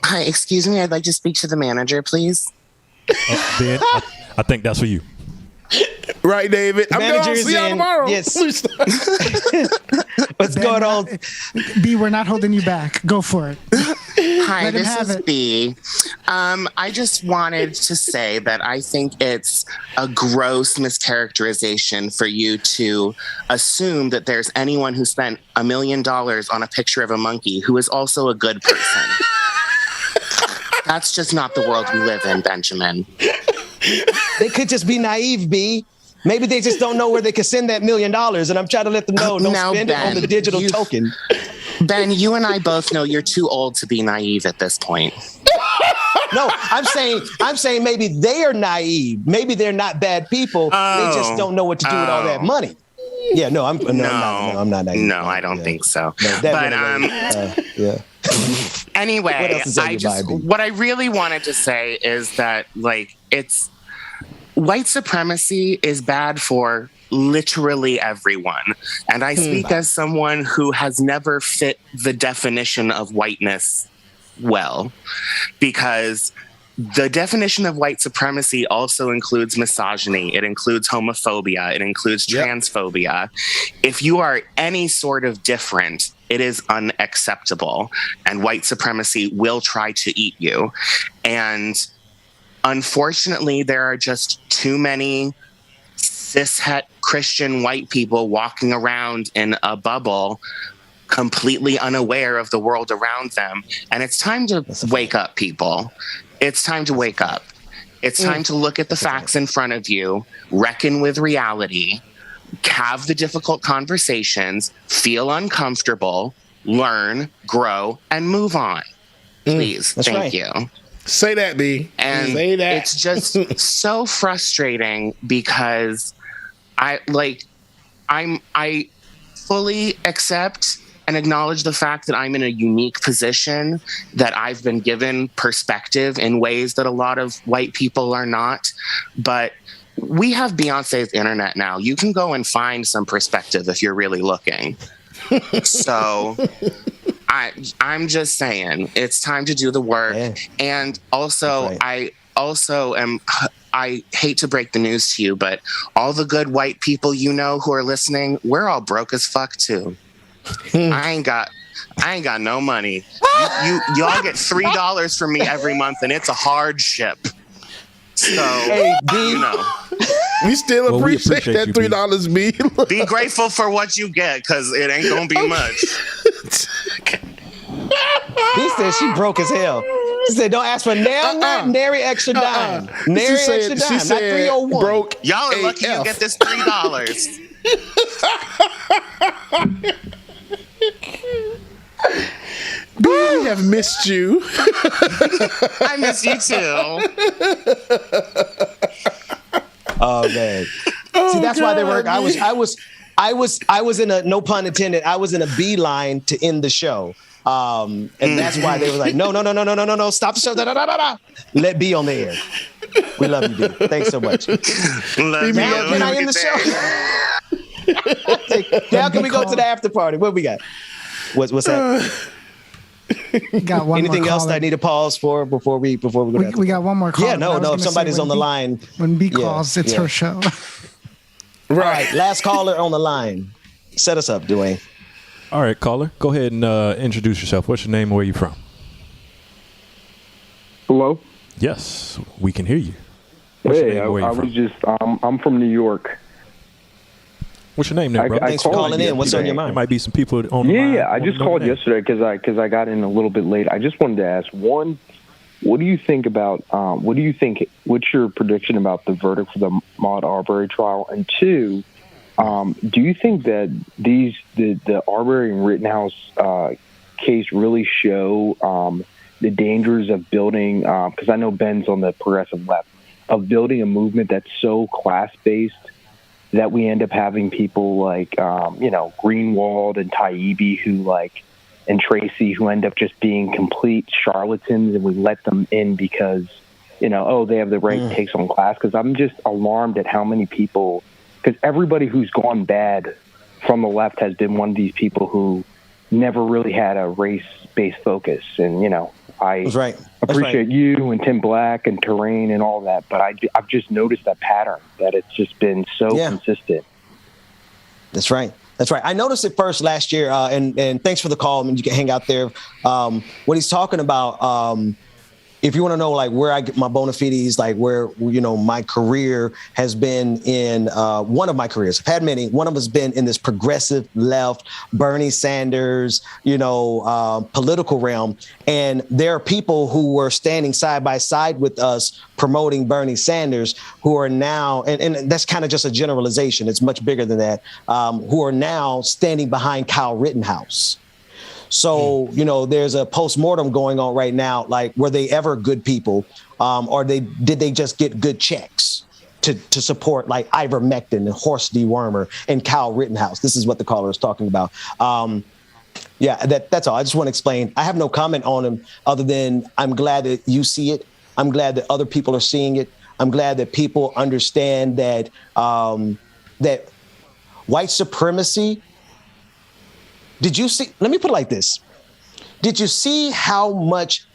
Hi, excuse me. I'd like to speak to the manager, please. Ben, I think that's for you. Right, David. I'm going to see y'all tomorrow. Yes. What's going on? B, we're not holding you back. Go for it. Hi, this is B. I just wanted to say that I think it's a gross mischaracterization for you to assume that there's anyone who spent $1 million on a picture of a monkey who is also a good person. That's just not the world we live in, Benjamin. They could just be naive, B. Maybe they just don't know where they can send that $1 million, and I'm trying to let them know. Don't spend it on the digital token. Ben, you and I both know you're too old to be naive at this point. No, I'm saying maybe they are naive. Maybe they're not bad people. They just don't know what to do with all that money. Yeah, no, I'm not naive. No, I don't think so. No, yeah. Anyway, what I really wanted to say is that, like, white supremacy is bad for literally everyone. And I speak as someone who has never fit the definition of whiteness well, because the definition of white supremacy also includes misogyny. It includes homophobia. It includes transphobia. If you are any sort of different, it is unacceptable. And white supremacy will try to eat you. And unfortunately, there are just too many cishet Christian white people walking around in a bubble, completely unaware of the world around them. And it's time to wake up, people. It's time to wake up. It's time to look at the facts in front of you, reckon with reality, have the difficult conversations, feel uncomfortable, learn, grow, and move on. Please. Thank you. Say that, B. And say that. It's just so frustrating because I fully accept and acknowledge the fact that I'm in a unique position, that I've been given perspective in ways that a lot of white people are not. But we have Beyonce's internet now. You can go and find some perspective if you're really looking. So I'm just saying it's time to do the work. Yeah. And also, I hate to break the news to you, but all the good white people you know who are listening, we're all broke as fuck too. I ain't got no money. Y'all get $3 from me every month, and it's a hardship. So, hey, B, we still appreciate that $3, B. Be grateful for what you get, because it ain't gonna be much. He said she broke as hell. She said, don't ask for nary extra dime. Nary extra dime, not 301. Broke. Y'all are lucky you get this $3. We have missed you. I miss you too. Oh man. See, that's why they work. I was in a, no pun intended, I was in a beeline to end the show. And that's why they were like, no, stop the show. Let B on the air. We love you, dude. Thanks so much. Now, can I end the show? Now can we go to the after party? What we got? What's that? Got one Anything more else that I need to pause for before we go? We got one more call. Yeah, no. If somebody's on the line, when B calls, it's her show. Right. Last caller on the line. Set us up, Dwayne. All right, caller. Go ahead and introduce yourself. What's your name and where you from? Hello? Yes, we can hear you. Hey, I was just, I'm from New York. What's your name there, bro? Thanks for calling in. What's on your mind? There might be some people on the line. Yeah, I just called yesterday because I got in a little bit late. I just wanted to ask, one, what do you think about, what's your prediction about the verdict for the Ahmaud Arbery trial? And two, do you think that the Arbery and Rittenhouse case really show the dangers of building, because I know Ben's on the progressive left, of building a movement that's so class-based that we end up having people like, Greenwald and Taibbi and Tracy who end up just being complete charlatans, and we let them in because, they have the right takes on class. Because I'm just alarmed at how many people, because everybody who's gone bad from the left has been one of these people who never really had a race-based focus. And, I appreciate you and Tim Black and Terrain and all that, but I've just noticed that pattern, that it's just been so consistent. That's right. I noticed it first last year, and thanks for the call. I mean, you can hang out there. What he's talking about, if you want to know, like, where I get my bona fides, like where, my career has been in one of my careers. I've had many. One of them has been in this progressive left, Bernie Sanders, political realm. And there are people who were standing side by side with us promoting Bernie Sanders who are now, and that's kind of just a generalization. It's much bigger than that, who are now standing behind Kyle Rittenhouse. So, there's a postmortem going on right now. Like, were they ever good people? Or did they just get good checks to support like ivermectin and horse dewormer and Kyle Rittenhouse? This is what the caller is talking about. That's all. I just want to explain. I have no comment on him other than I'm glad that you see it. I'm glad that other people are seeing it. I'm glad that people understand that that white supremacy. Did you see? Let me put it like this. Did you see how much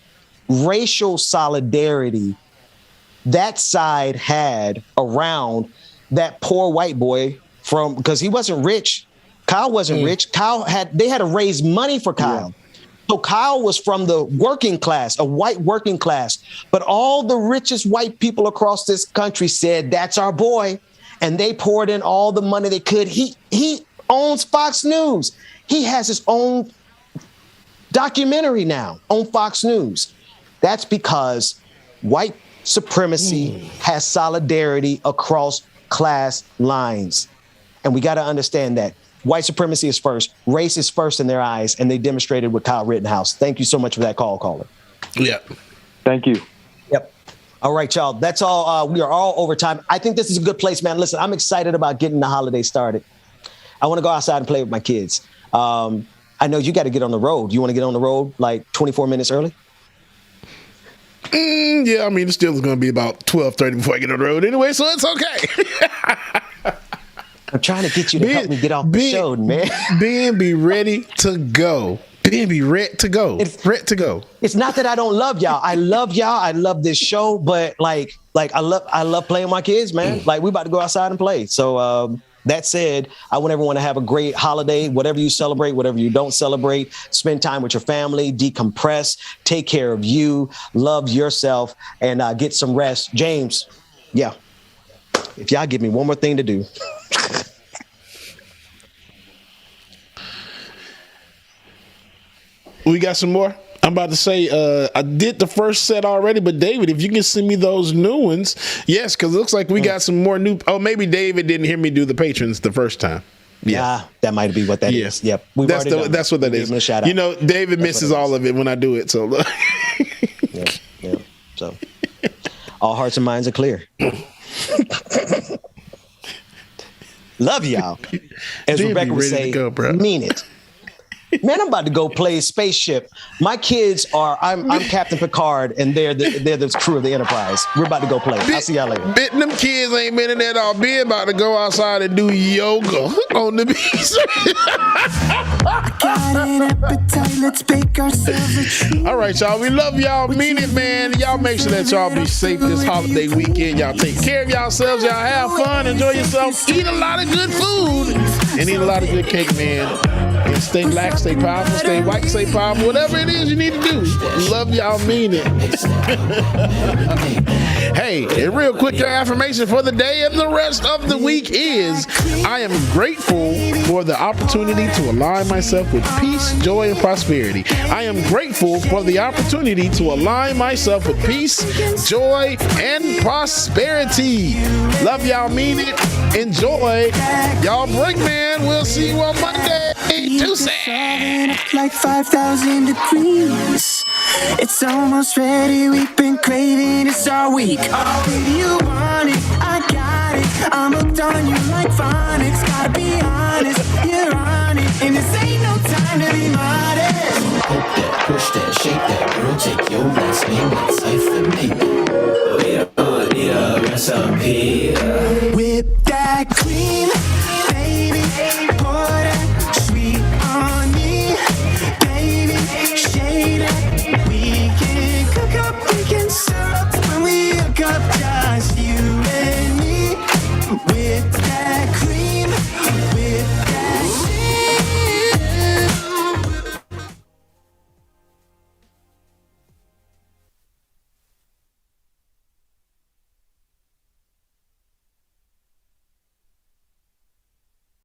racial solidarity that side had around that poor white boy because he wasn't rich. Kyle wasn't rich. They had to raise money for Kyle. Yeah. So Kyle was from the working class, a white working class. But all the richest white people across this country said, that's our boy. And they poured in all the money they could. He owns Fox News. He has his own documentary now on Fox News. That's because white supremacy has solidarity across class lines. And we got to understand that. White supremacy is first. Race is first in their eyes, and they demonstrated with Kyle Rittenhouse. Thank you so much for that call, caller. Yeah. Thank you. Yep. All right, y'all. That's all. We are all over time. I think this is a good place, man. Listen, I'm excited about getting the holiday started. I want to go outside and play with my kids. I know you got to get on the road. You want to get on the road like 24 minutes early? Yeah, I mean, it's still going to be about 12:30 before I get on the road anyway, so it's okay. I'm trying to get you to help me get off the show, man. Be ready to go. Be ready to go. It's not that I don't love y'all. I love y'all. I love this show, but like I love playing with my kids, man. Like, we about to go outside and play. So that said, I want everyone to have a great holiday, whatever you celebrate, whatever you don't celebrate. Spend time with your family, decompress, take care of you, love yourself, and get some rest. James, if y'all give me one more thing to do. We got some more? I'm about to say, I did the first set already, but David, if you can send me those new ones, yes, because it looks like we got some more new. Oh, maybe David didn't hear me do the patrons the first time. Yeah, that might be what that is. Yep, that's what that is. Him a shout out. You know, David misses all of it when I do it. So, yeah. So, all hearts and minds are clear. Love y'all. As Rebecca would say, mean it. Man, I'm about to go play Spaceship. My kids are. I'm Captain Picard, and they're the crew of the Enterprise. We're about to go play. I'll see y'all later. Them kids ain't been in there all. Be about to go outside and do yoga on the beach. All right, y'all. We love y'all. Mean it, man. Y'all make sure that y'all be safe this holiday weekend. Y'all take care of yourselves. Y'all have fun. Enjoy yourself. Eat a lot of good food and eat a lot of good cake, man. And stay black, stay powerful, stay white, stay powerful. Whatever it is you need to do. Love y'all, mean it. Hey, and real quick, your affirmation for the day and the rest of the week is: I am grateful for the opportunity to align myself with peace, joy, and prosperity. I am grateful for the opportunity to align myself with peace, joy, and prosperity. Love y'all, mean it. Enjoy. Y'all break, man. We'll see you on Monday. Like 5,000 degrees. It's almost ready. We've been craving this all week. Oh, you want it, I got it. I'm hooked on you like phonics. Gotta be honest, you're on it, and this ain't no time to be modest. Poke that, push that, shake that, girl, take your last name, that's hyphenate. Wait a